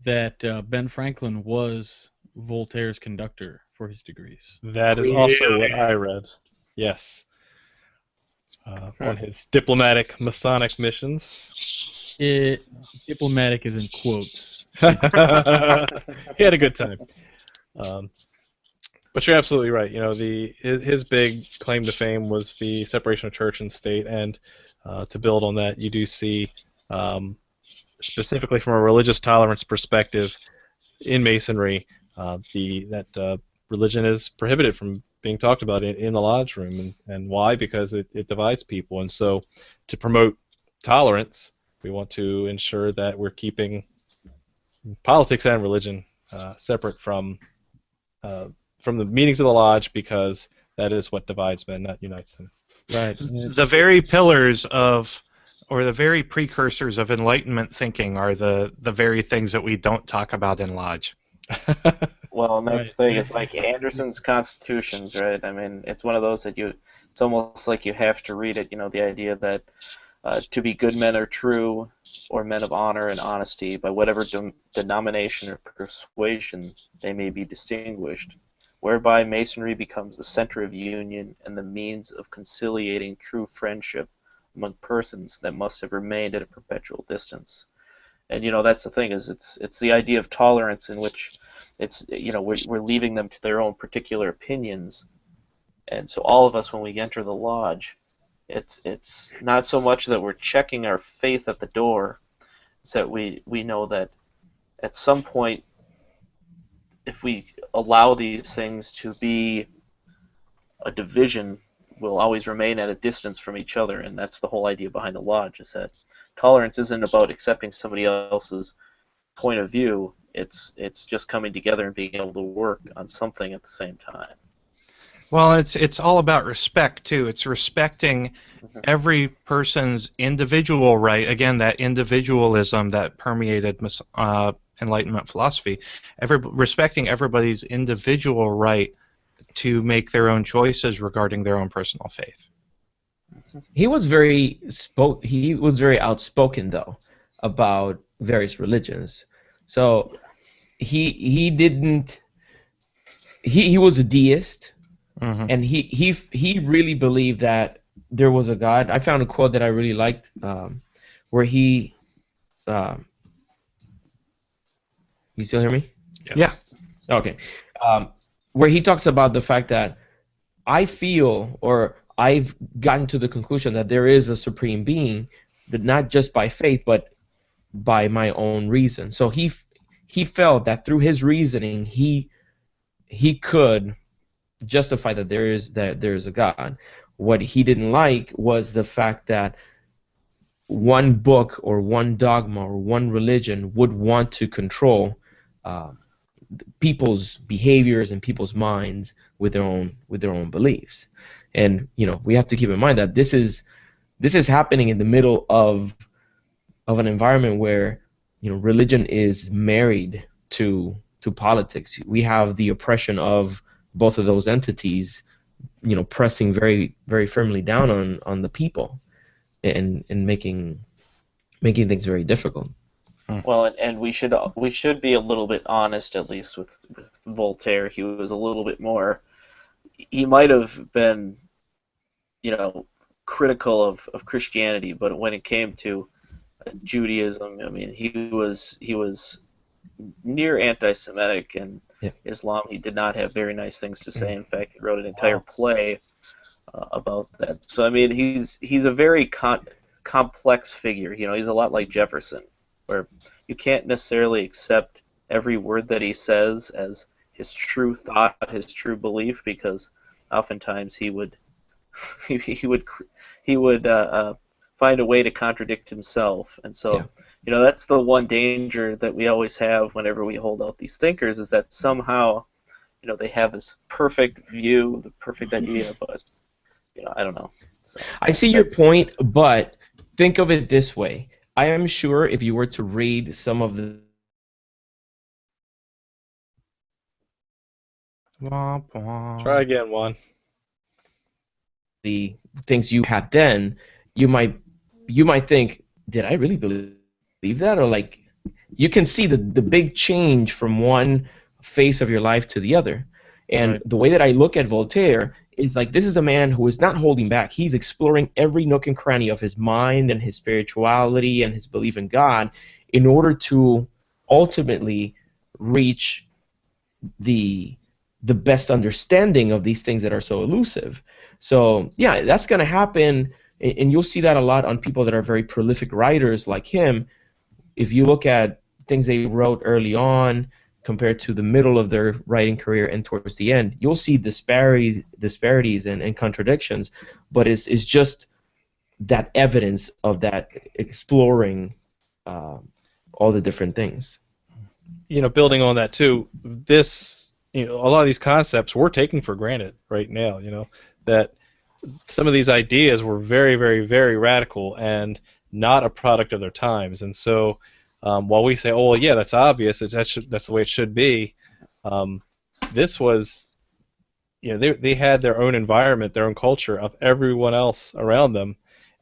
that Ben Franklin was Voltaire's conductor for his degrees. That is also what I read. Yes. On his diplomatic Masonic missions. Diplomatic is in quotes. He had a good time. But you're absolutely right. His big claim to fame was the separation of church and state, and to build on that, you do see, specifically from a religious tolerance perspective, in Masonry, that religion is prohibited from being talked about in the lodge room, and why? Because it divides people, and so to promote tolerance, we want to ensure that we're keeping politics and religion separate from the meetings of the lodge, because that is what divides men, not unites them. Right. The very pillars of or the very precursors of Enlightenment thinking are the very things that we don't talk about in Lodge. Well, and that's Right. the thing. It's like Anderson's Constitutions, right? I mean, it's one of those that it's almost like you have to read it. The idea that to be good men are true, or men of honor and honesty, by whatever denomination or persuasion they may be distinguished, whereby Masonry becomes the center of union and the means of conciliating true friendship among persons that must have remained at a perpetual distance. And that's the thing, is it's the idea of tolerance, in which it's we're leaving them to their own particular opinions. And so all of us, when we enter the lodge, it's not so much that we're checking our faith at the door. It's that we know that at some point, if we allow these things to be a division, we'll always remain at a distance from each other. And that's the whole idea behind the lodge, is that tolerance isn't about accepting somebody else's point of view. It's just coming together and being able to work on something at the same time. Well, it's all about respect too. It's respecting every person's individual right. Again, that individualism that permeated Enlightenment philosophy. Respecting everybody's individual right to make their own choices regarding their own personal faith. He was very outspoken though about various religions. So he was a deist. Mm-hmm. And he really believed that there was a God. I found a quote that I really liked, where he. You still hear me? Yes. Yeah. Okay. Where he talks about the fact that I feel, or I've gotten to the conclusion that there is a supreme being, but not just by faith, but by my own reason. So he felt that through his reasoning, he could justify that there is a God. What he didn't like was the fact that one book or one dogma or one religion would want to control people's behaviors and people's minds with their own beliefs. And we have to keep in mind that this is happening in the middle of an environment where religion is married to politics. We have the oppression of both of those entities, pressing very, very firmly down on the people, and making things very difficult. Well, and we should be a little bit honest, at least with Voltaire. He was a little bit more. He might have been, critical of Christianity, but when it came to Judaism, I mean, he was near anti-Semitic, and Islam, he did not have very nice things to say. In fact, he wrote an entire play about that. So I mean, he's a very complex figure. He's a lot like Jefferson, where you can't necessarily accept every word that he says as his true thought, his true belief, because oftentimes he would find a way to contradict himself. And so, that's the one danger that we always have whenever we hold out these thinkers, is that somehow, they have this perfect view, the perfect idea, but, I don't know. So I see your point, but think of it this way. I am sure if you were to read some of the Try again, Juan. the things you had then, you might think, did I really believe that? Or like, you can see the big change from one phase of your life to the other. And Right. the way that I look at Voltaire is like, this is a man who is not holding back. He's exploring every nook and cranny of his mind and his spirituality and his belief in God in order to ultimately reach the best understanding of these things that are so elusive. So yeah, that's going to happen, and you'll see that a lot on people that are very prolific writers like him. If you look at things they wrote early on compared to the middle of their writing career and towards the end, you'll see disparities and contradictions, but it's just that evidence of that exploring all the different things. Building on that too, this, a lot of these concepts we're taking for granted right now, that some of these ideas were very, very, very radical, and not a product of their times. And so while we say, oh, well, yeah, that's obvious, that's the way it should be, this was, they had their own environment, their own culture of everyone else around them.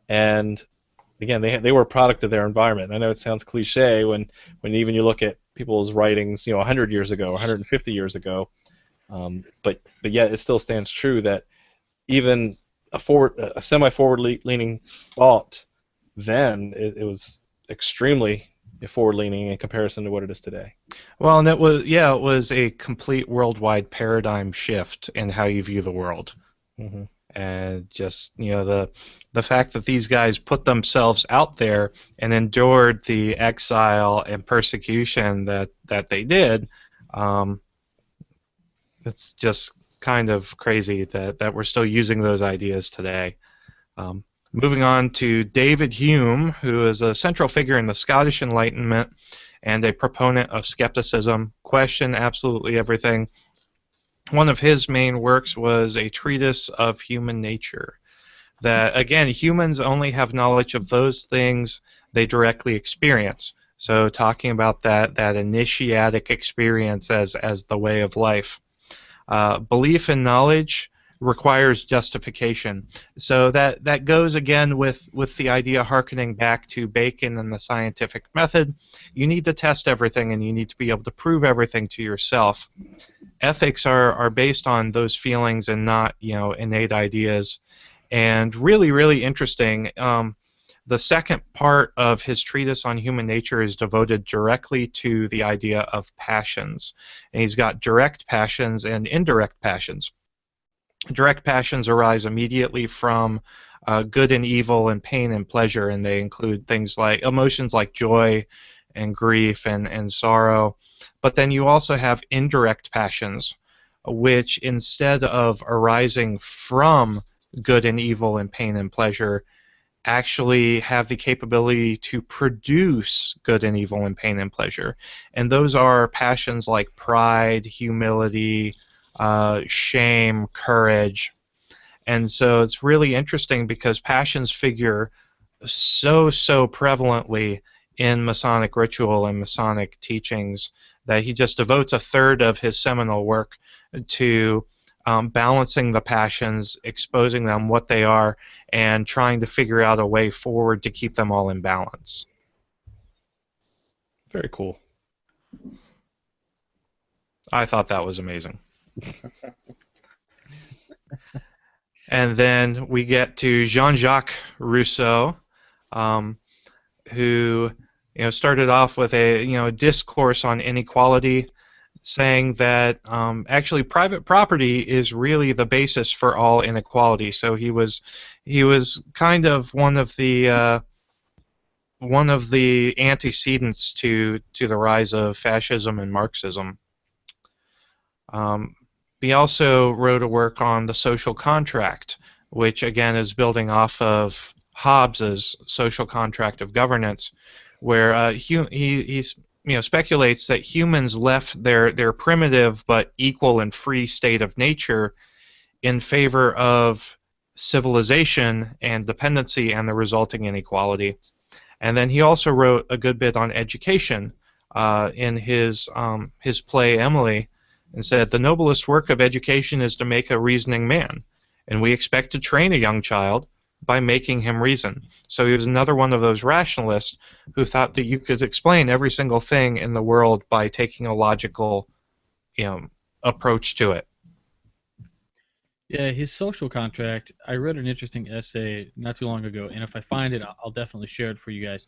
And again, they were a product of their environment. I know it sounds cliche when even you look at people's writings, 100 years ago, 150 years ago, but yet it still stands true that even a semi-forward-leaning thought then, it was extremely forward-leaning in comparison to what it is today. Well, and it was a complete worldwide paradigm shift in how you view the world. Mm-hmm. And just, the fact that these guys put themselves out there and endured the exile and persecution that they did, it's just kind of crazy that we're still using those ideas today. Moving on to David Hume, who is a central figure in the Scottish Enlightenment and a proponent of skepticism, question absolutely everything. One of his main works was a treatise of human nature. That, again, humans only have knowledge of those things they directly experience. So talking about that initiatic experience as the way of life. Belief and knowledge requires justification. So that goes again with the idea hearkening back to Bacon and the scientific method. You need to test everything and you need to be able to prove everything to yourself. Ethics are based on those feelings and not, innate ideas. And really, really interesting. The second part of his treatise on human nature is devoted directly to the idea of passions. And he's got direct passions and indirect passions. Direct passions arise immediately from good and evil and pain and pleasure, and they include things like emotions like joy and grief and sorrow. But then you also have indirect passions, which instead of arising from good and evil and pain and pleasure, actually have the capability to produce good and evil and pain and pleasure. And those are passions like pride, humility, shame, courage. And so it's really interesting because passions figure so prevalently in Masonic ritual and Masonic teachings that he just devotes a third of his seminal work to balancing the passions, exposing them what they are, and trying to figure out a way forward to keep them all in balance. Very cool. I thought that was amazing. And then we get to Jean-Jacques Rousseau, who started off with a discourse on inequality, saying that actually private property is really the basis for all inequality. So he was kind of one of the antecedents to the rise of fascism and Marxism. He also wrote a work on the social contract, which again is building off of Hobbes's social contract of governance, where he speculates that humans left their primitive but equal and free state of nature in favor of civilization and dependency and the resulting inequality. And then he also wrote a good bit on education in his play Emily, and said, "The noblest work of education is to make a reasoning man, and we expect to train a young child by making him reason." So he was another one of those rationalists who thought that you could explain every single thing in the world by taking a logical, approach to it. Yeah, his social contract, I read an interesting essay not too long ago, and if I find it, I'll definitely share it for you guys.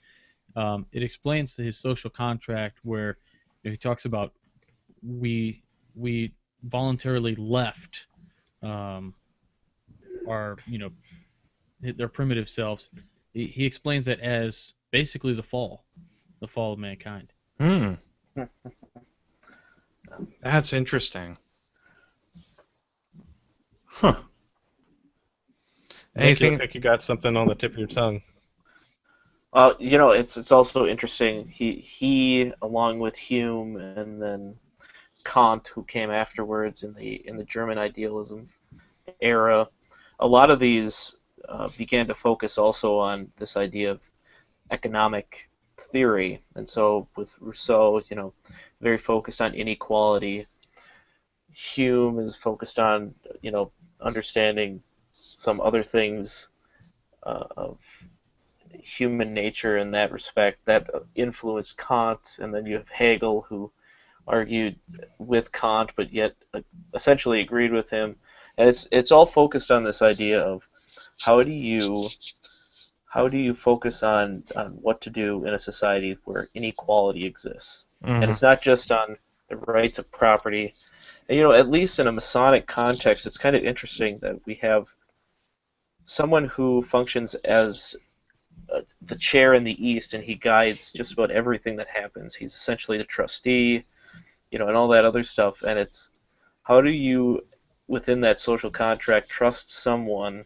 It explains his social contract where he talks about we voluntarily left their primitive selves. He explains that as basically the fall of mankind. That's interesting. Huh. Anything? I think you got something on the tip of your tongue. It's also interesting. He along with Hume and then Kant, who came afterwards in the German idealism era, a lot of these began to focus also on this idea of economic theory. And so with Rousseau, very focused on inequality. Hume is focused on, understanding some other things of human nature in that respect that influenced Kant. And then you have Hegel, who argued with Kant, but yet essentially agreed with him. And it's all focused on this idea of how do you focus on what to do in a society where inequality exists. Mm-hmm. And it's not just on the rights of property. And, at least in a Masonic context, it's kind of interesting that we have someone who functions as the chair in the East, and he guides just about everything that happens. He's essentially the trustee, and all that other stuff. And it's how do you, within that social contract, trust someone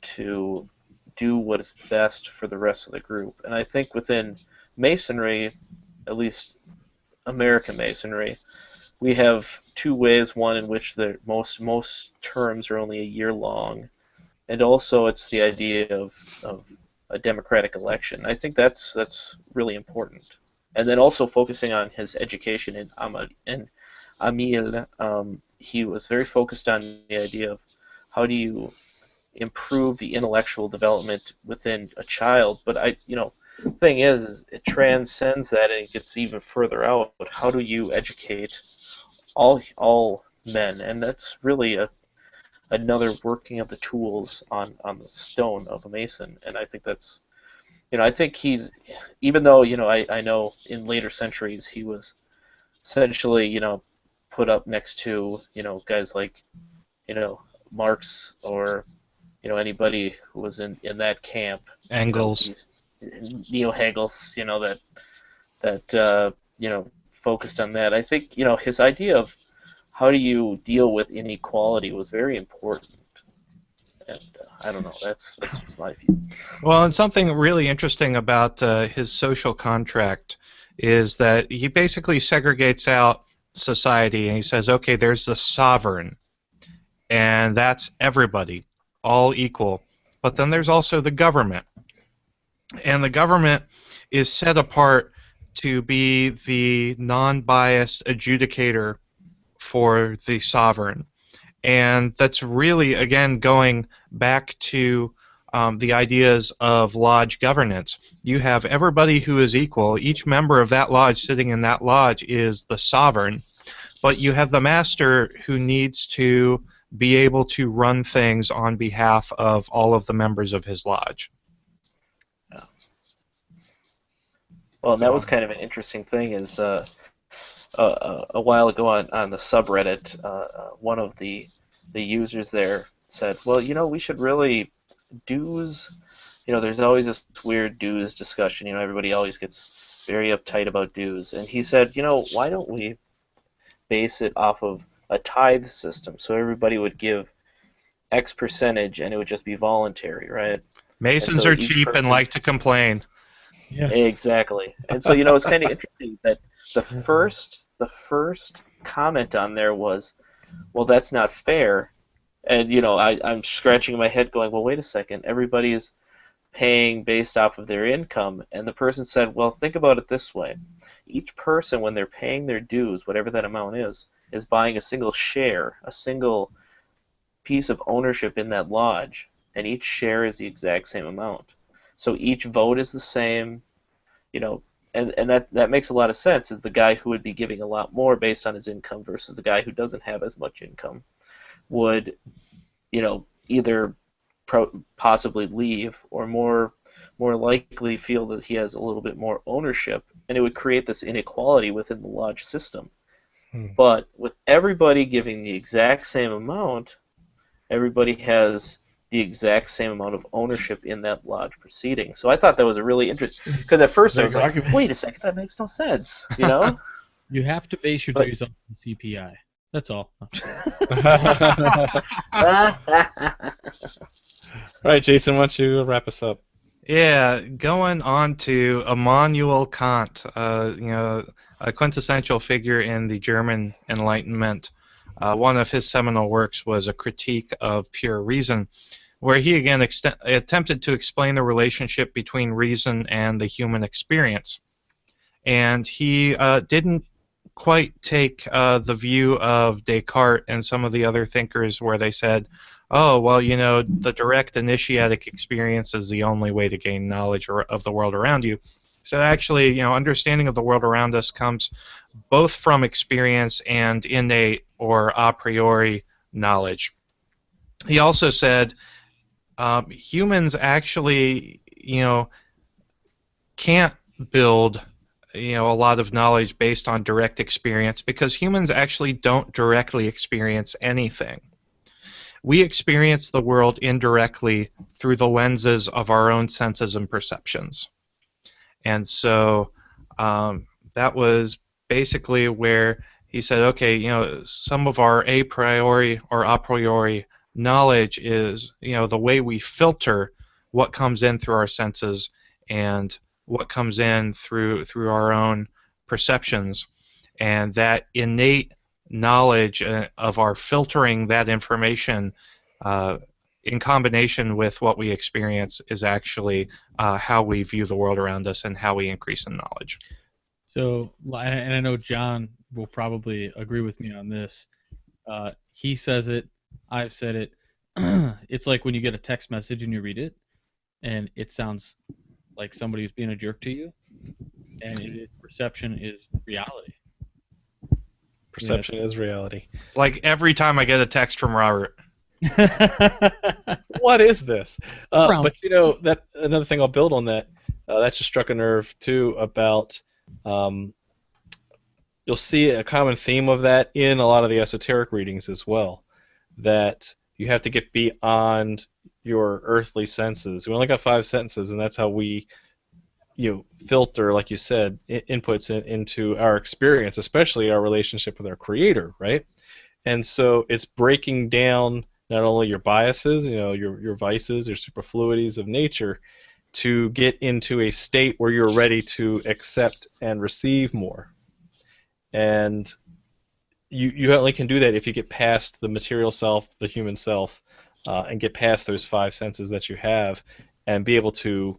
to do what is best for the rest of the group? And I think within Masonry, at least American Masonry, we have two ways. One in which the most terms are only a year long, and also it's the idea of a democratic election. I think that's really important. And then also focusing on his education in Amil, he was very focused on the idea of how do you improve the intellectual development within a child. But the thing is it transcends that, and it gets even further out. But how do you educate all men? And that's really another working of the tools on the stone of a Mason. And I think that's, I think he's, even though, I know in later centuries he was essentially, put up next to, guys like, Marx or, anybody who was in that camp. Engels. Neo-Hegels, that focused on that. I think, his idea of how do you deal with inequality was very important. And I don't know, that's just my view. Well, and something really interesting about his social contract is that he basically segregates out society, and he says, okay, there's the sovereign, and that's everybody, all equal. But then there's also the government, and the government is set apart to be the non-biased adjudicator for the sovereign. And that's really, again, going back to the ideas of lodge governance. You have everybody who is equal. Each member of that lodge sitting in that lodge is the sovereign. But you have the master who needs to be able to run things on behalf of all of the members of his lodge. Yeah. Well, and that was kind of an interesting thing is a while ago on the subreddit, one of the users there said, well, we should really dues, there's always this weird dues discussion, everybody always gets very uptight about dues. And he said, why don't we base it off of a tithe system, so everybody would give X percentage and it would just be voluntary, right? Masons are cheap and like to complain. Yeah. Exactly. And so, it's kind of interesting that the first comment on there was, well, that's not fair. And, I'm scratching my head going, well, wait a second. Everybody is paying based off of their income. And the person said, well, think about it this way. Each person, when they're paying their dues, whatever that amount is buying a single share, a single piece of ownership in that lodge. And each share is the exact same amount. So each vote is the same, and that makes a lot of sense, is the guy who would be giving a lot more based on his income versus the guy who doesn't have as much income would, either possibly leave or more likely feel that he has a little bit more ownership, and it would create this inequality within the lodge system. But with everybody giving the exact same amount, everybody has the exact same amount of ownership in that lodge proceeding. So I thought that was a really interesting, because at first I was like, wait a second, that makes no sense, You have to base your dues on the CPI. That's all. All right, Jason, why don't you wrap us up? Yeah, going on to Immanuel Kant, a quintessential figure in the German Enlightenment. One of his seminal works was A Critique of Pure Reason. where he again attempted to explain the relationship between reason and the human experience. And he didn't quite take the view of Descartes and some of the other thinkers where they said, oh, well, you know, the direct initiatic experience is the only way to gain knowledge of the world around you. So actually, you know, understanding of the world around us comes both from experience and innate or a priori knowledge. He also said humans actually, you know, can't build, you know, a lot of knowledge based on direct experience because humans actually don't directly experience anything. We experience the world indirectly through the lenses of our own senses and perceptions. And so that was basically where he said, okay, you know, some of our a priori or a priori knowledge is, you know, the way we filter what comes in through our senses and what comes in through our own perceptions, and that innate knowledge of our filtering that information in combination with what we experience is actually how we view the world around us and how we increase in knowledge. So, and I know John will probably agree with me on this. He says it, I've said it. It's like when you get a text message and you read it, and it sounds like somebody who's being a jerk to you, and perception is reality. Perception is reality. It's like every time I get a text from Robert. What is this? But you know, that another thing I'll build on that. That just struck a nerve too about. You'll see a common theme of that in a lot of the esoteric readings as well. That you have to get beyond your earthly senses. We only got 5 senses, and that's how we, you know, filter, like you said, inputs into our experience, especially our relationship with our Creator, right? And so it's breaking down not only your biases, you know, your vices, your superfluities of nature, to get into a state where you're ready to accept and receive more. And you only can do that if you get past the material self, the human self, and get past those 5 senses that you have, and be able to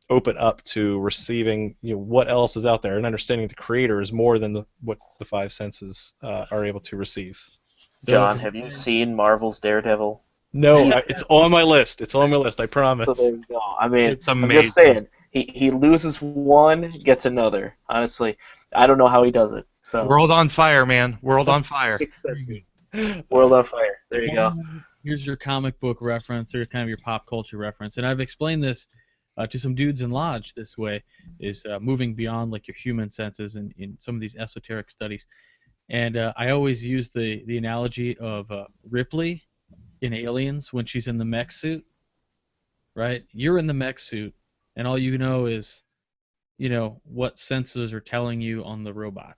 open up to receiving, you know, what else is out there, and understanding the Creator is more than what the 5 senses are able to receive. John, have you seen Marvel's Daredevil? No, it's on my list. It's on my list, I promise. So there you go. I mean, It's amazing. I'm just saying, he loses one, gets another. Honestly, I don't know how he does it. So World on fire, man. World on fire. World on fire. There you go. Here's your comic book reference, or kind of your pop culture reference, and I've explained this to some dudes in Lodge this way, is moving beyond like your human senses in some of these esoteric studies. And I always use the analogy of Ripley in Aliens when she's in the mech suit, right? You're in the mech suit, and all you know is, you know, what senses are telling you on the robot.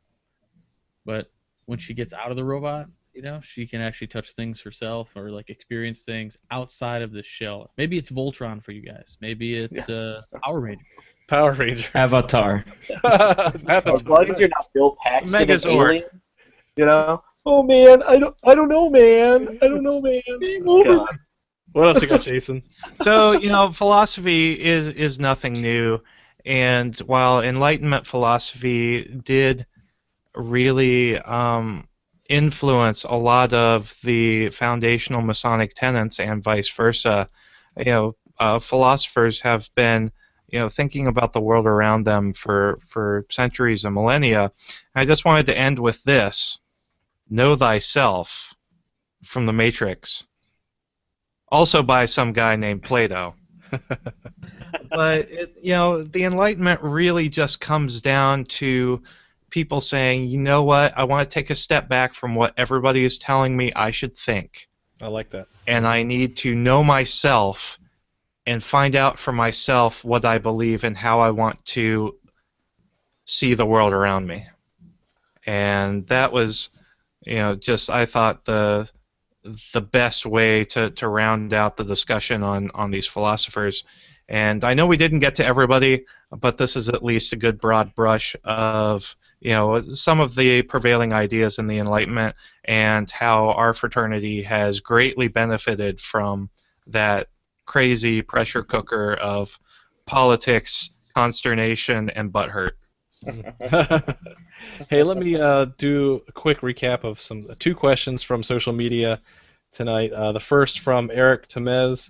But when she gets out of the robot, you know, she can actually touch things herself or like experience things outside of the shell. Maybe it's Voltron for you guys. Maybe it's Power Rangers. Power Rangers. Avatar. As long as you're not Bill Paxton and Megazord. Alien, you know. Oh man, I don't know, man. I don't know, man. God. What else you got, Jason? So, you know, philosophy is nothing new, and while Enlightenment philosophy did really influence a lot of the foundational Masonic tenets and vice versa, you know, philosophers have been, you know, thinking about the world around them for centuries and millennia. I just wanted to end with this: know thyself, from the Matrix, also by some guy named Plato. But you know, the Enlightenment really just comes down to people saying, you know what, I want to take a step back from what everybody is telling me I should think. I like that. And I need to know myself and find out for myself what I believe and how I want to see the world around me. And that was, you know, just, I thought, the best way to round out the discussion on these philosophers. And I know we didn't get to everybody, but this is at least a good broad brush of, you know, some of the prevailing ideas in the Enlightenment and how our fraternity has greatly benefited from that crazy pressure cooker of politics, consternation, and butthurt. Hey, let me do a quick recap of two questions from social media tonight. The first from Eric Tamez,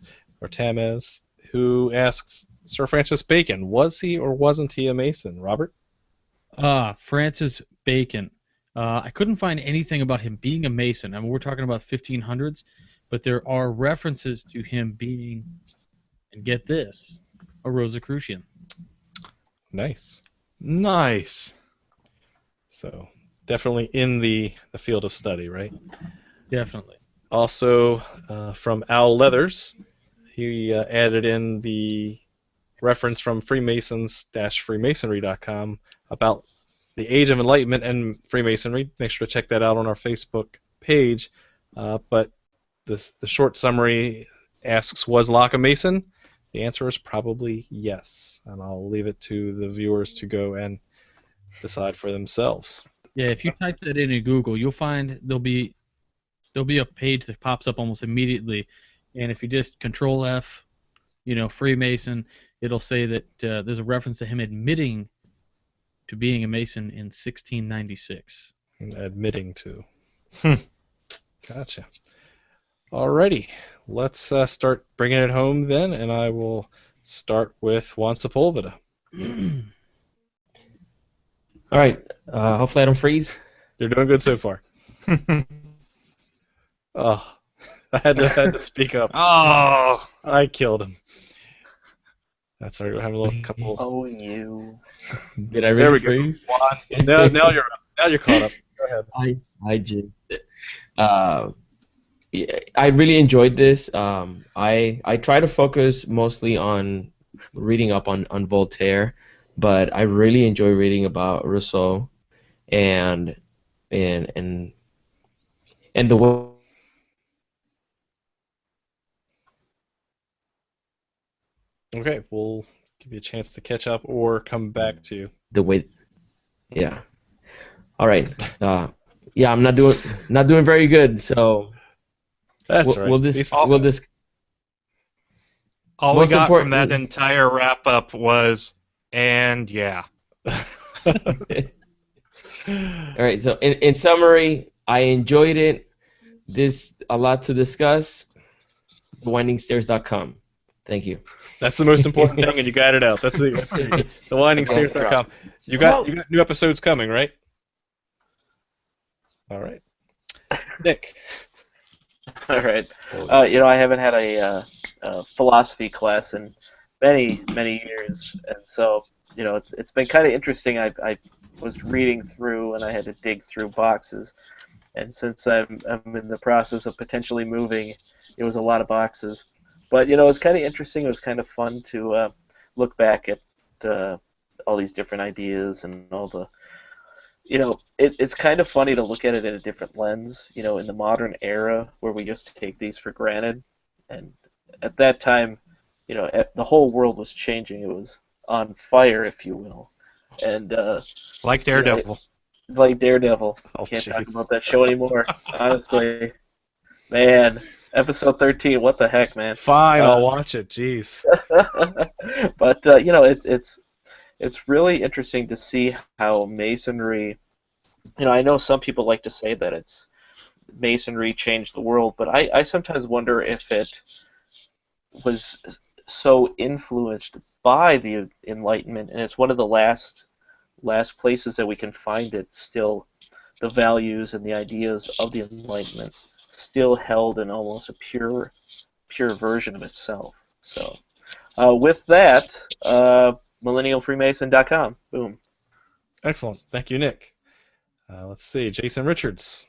who asks Sir Francis Bacon, was he or wasn't he a Mason? Robert? Francis Bacon. I couldn't find anything about him being a Mason. I mean, we're talking about 1500s, but there are references to him being, and get this, a Rosicrucian. Nice. Nice. So definitely in the field of study, right? Definitely. Also from Al Leathers, he added in the reference from Freemasons-Freemasonry.com about the Age of Enlightenment and Freemasonry. Make sure to check that out on our Facebook page. But the short summary asks, was Locke a Mason? The answer is probably yes, and I'll leave it to the viewers to go and decide for themselves. Yeah, if you type that in Google, you'll find there'll be a page that pops up almost immediately, and if you just Control F, Freemason, it'll say that there's a reference to him admitting to being a Mason in 1696. Admitting to. Gotcha. Alrighty, let's start bringing it home then, and I will start with Juan Sepulveda. All right. Hopefully I don't freeze. You're doing good so far. Oh, I had to speak up. Oh, I killed him. That's all right. We'll have a little couple. Oh, you. Did I There really we go. freeze? Now you're up. Now you're caught up. Go ahead. I jinxed it. Yeah, I really enjoyed this. I try to focus mostly on reading up on Voltaire, but I really enjoy reading about Rousseau and the way. Okay, we'll give you a chance to catch up or come back to you. Yeah. All right. Yeah, I'm not doing very good. So That's right. All we most got from that important- entire wrap up was, and yeah. All right. So in summary, I enjoyed it. This a lot to discuss. TheWindingStairs.com. Thank you. That's the most important thing, and you got it out. That's great. TheWindingStairs.com. You got new episodes coming, right? All right. Nick. All right. I haven't had a philosophy class in many years, and so it's been kind of interesting. I was reading through, and I had to dig through boxes, and since I'm in the process of potentially moving, it was a lot of boxes. But it was kind of interesting. It was kind of fun to look back at all these different ideas and all the. It's kind of funny to look at it in a different lens. In the modern era where we just take these for granted, and at that time, the whole world was changing. It was on fire, if you will, and Like Daredevil. like Daredevil. Oh, Can't talk jeez. about that show anymore. Honestly, man. Episode 13. What the heck, man? Fine, I'll watch it. Jeez. But it's really interesting to see how Masonry. I know some people like to say that it's Masonry changed the world, but I sometimes wonder if it was so influenced by the Enlightenment, and it's one of the last places that we can find it still, the values and the ideas of the Enlightenment still held in almost a pure version of itself. So with that, millennialfreemason.com. Boom. Excellent. Thank you, Nick. Let's see. Jason Richards.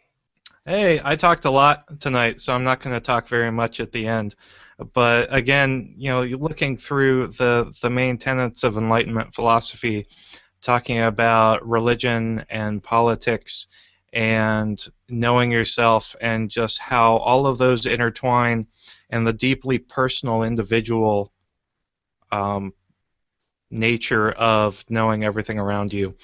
Hey, I talked a lot tonight, so I'm not going to talk very much at the end. But again, you're looking through the main tenets of Enlightenment philosophy, talking about religion and politics and knowing yourself, and just how all of those intertwine, and the deeply personal individual nature of knowing everything around you.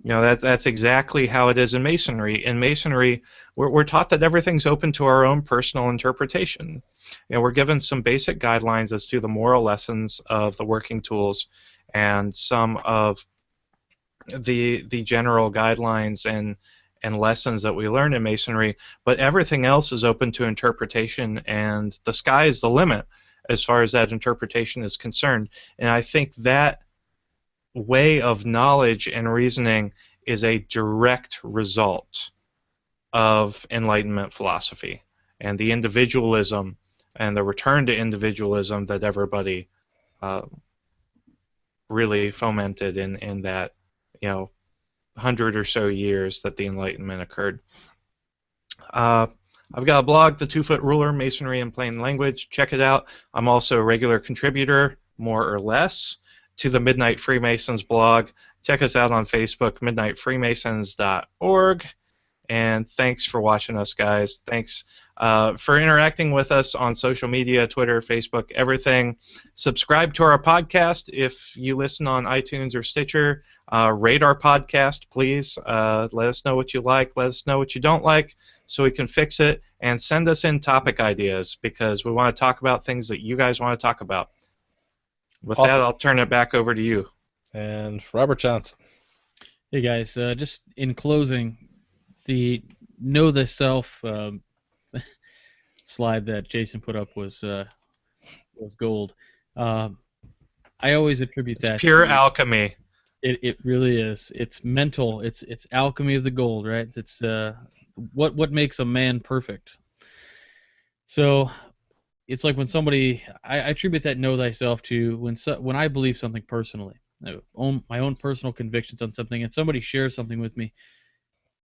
You know, that's exactly how it is in Masonry. In Masonry, we're taught that everything's open to our own personal interpretation. You know, we're given some basic guidelines as to the moral lessons of the working tools and some of the general guidelines and lessons that we learn in Masonry, but everything else is open to interpretation, and the sky is the limit as far as that interpretation is concerned. And I think that way of knowledge and reasoning is a direct result of Enlightenment philosophy and the individualism and the return to individualism that everybody really fomented in that, you know, 100 or so years that the Enlightenment occurred. I've got a blog, The 2-Foot Ruler, Masonry in Plain Language. Check it out. I'm also a regular contributor, more or less, to the Midnight Freemasons blog. Check us out on Facebook, midnightfreemasons.org. And thanks for watching us, guys. Thanks for interacting with us on social media, Twitter, Facebook, everything. Subscribe to our podcast if you listen on iTunes or Stitcher. Rate our podcast, please. Let us know what you like. Let us know what you don't like so we can fix it. And send us in topic ideas because we want to talk about things that you guys want to talk about. With that, I'll turn it back over to you. And Robert Johnson. Hey, guys. Just in closing, the know thyself slide that Jason put up was gold. I always attribute that. It's pure alchemy. It really is. It's mental. It's alchemy of the gold, right? It's what makes a man perfect. So it's like when somebody I attribute that know thyself to when I believe something personally, my own personal convictions on something, and somebody shares something with me,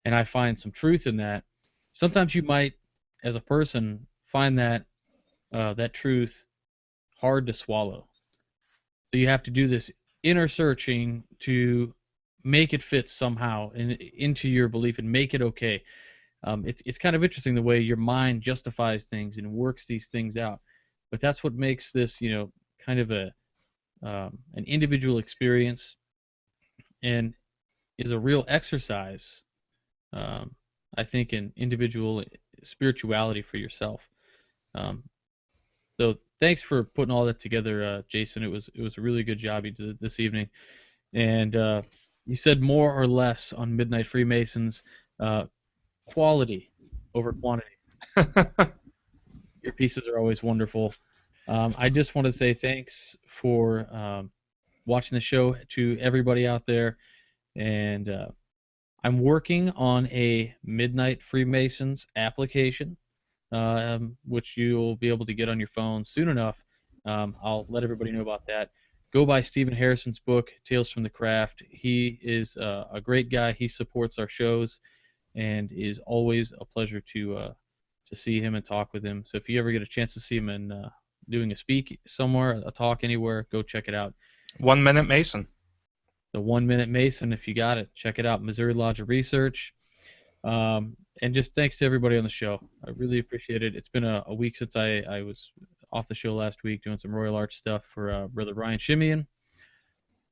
and I find some truth in that. Sometimes you might, as a person, find that that truth hard to swallow. So you have to do this inner searching to make it fit somehow into your belief and make it okay. It's kind of interesting the way your mind justifies things and works these things out. But that's what makes this, kind of an individual experience, and is a real exercise, I think, in individual spirituality for yourself. So thanks for putting all that together, Jason. It was a really good job you did this evening. And you said more or less on Midnight Freemasons, quality over quantity. Your pieces are always wonderful. I just want to say thanks for watching the show to everybody out there. And I'm working on a Midnight Freemasons application, which you'll be able to get on your phone soon enough. I'll let everybody know about that. Go buy Stephen Harrison's book, Tales from the Craft. He is a great guy. He supports our shows, and is always a pleasure to see him and talk with him. So if you ever get a chance to see him in doing a speak somewhere, a talk anywhere, go check it out. 1 Minute Mason. The 1 Minute Mason, if you got it, check it out. Missouri Lodge of Research. And just thanks to everybody on the show. I really appreciate it. It's been a week since I was off the show last week doing some Royal Arch stuff for Brother Brian Shimian.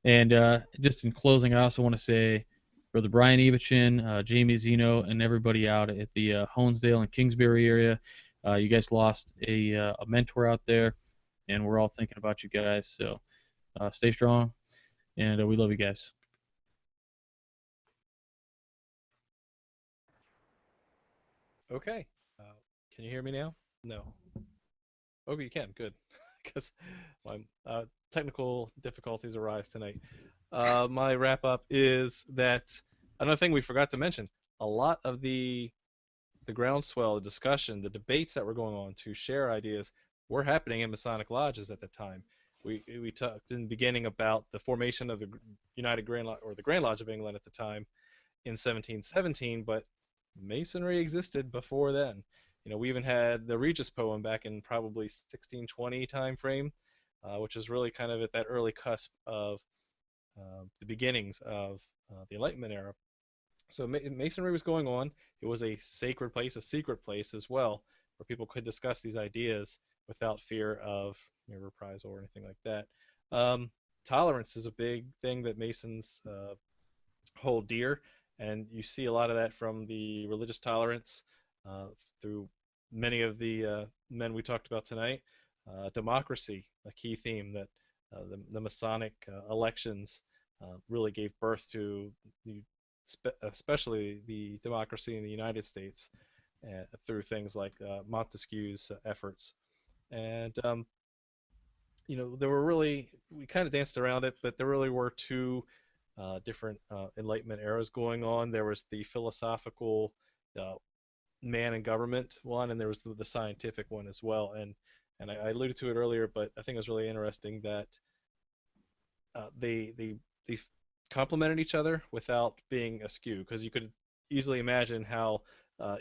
And just in closing, I also want to say Brother Brian Evichin, Jamie Zeno, and everybody out at the Honesdale and Kingsbury area. You guys lost a mentor out there, and we're all thinking about you guys. So stay strong, and we love you guys. Okay. Can you hear me now? No. Okay, you can. Good. Because technical difficulties arise tonight. My wrap-up is that another thing we forgot to mention, a lot of the groundswell, the discussion, the debates that were going on to share ideas were happening in Masonic lodges at the time. We talked in the beginning about the formation of the United Grand Lodge, or the Grand Lodge of England at the time, in 1717, but Masonry existed before then. We even had the Regis poem back in probably 1620 time frame, which is really kind of at that early cusp of the beginnings of the Enlightenment era. So Masonry was going on. It was a sacred place, a secret place as well, where people could discuss these ideas without fear of reprisal or anything like that. tolerance is a big thing that Masons hold dear, and you see a lot of that from the religious tolerance through many of the men we talked about tonight. Democracy, a key theme that the Masonic elections really gave birth to, especially the democracy in the United States, through things like Montesquieu's efforts. And there were we kind of danced around it, but there really were two different Enlightenment eras going on. There was the philosophical man and government one, and there was the scientific one as well. And I alluded to it earlier, but I think it was really interesting that they complemented each other without being askew, because you could easily imagine how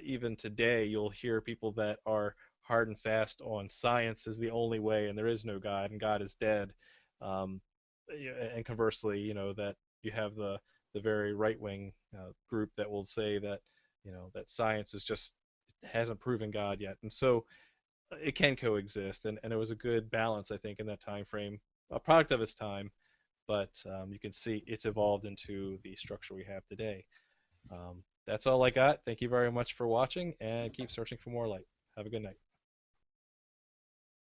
even today you'll hear people that are hard and fast on science is the only way and there is no God and God is dead. And conversely, that you have the very right-wing group that will say that that science is just hasn't proven God yet. And so it can coexist, and it was a good balance, I think, in that time frame, a product of its time, but you can see it's evolved into the structure we have today. That's all I got. Thank you very much for watching, and keep searching for more light. Have a good night.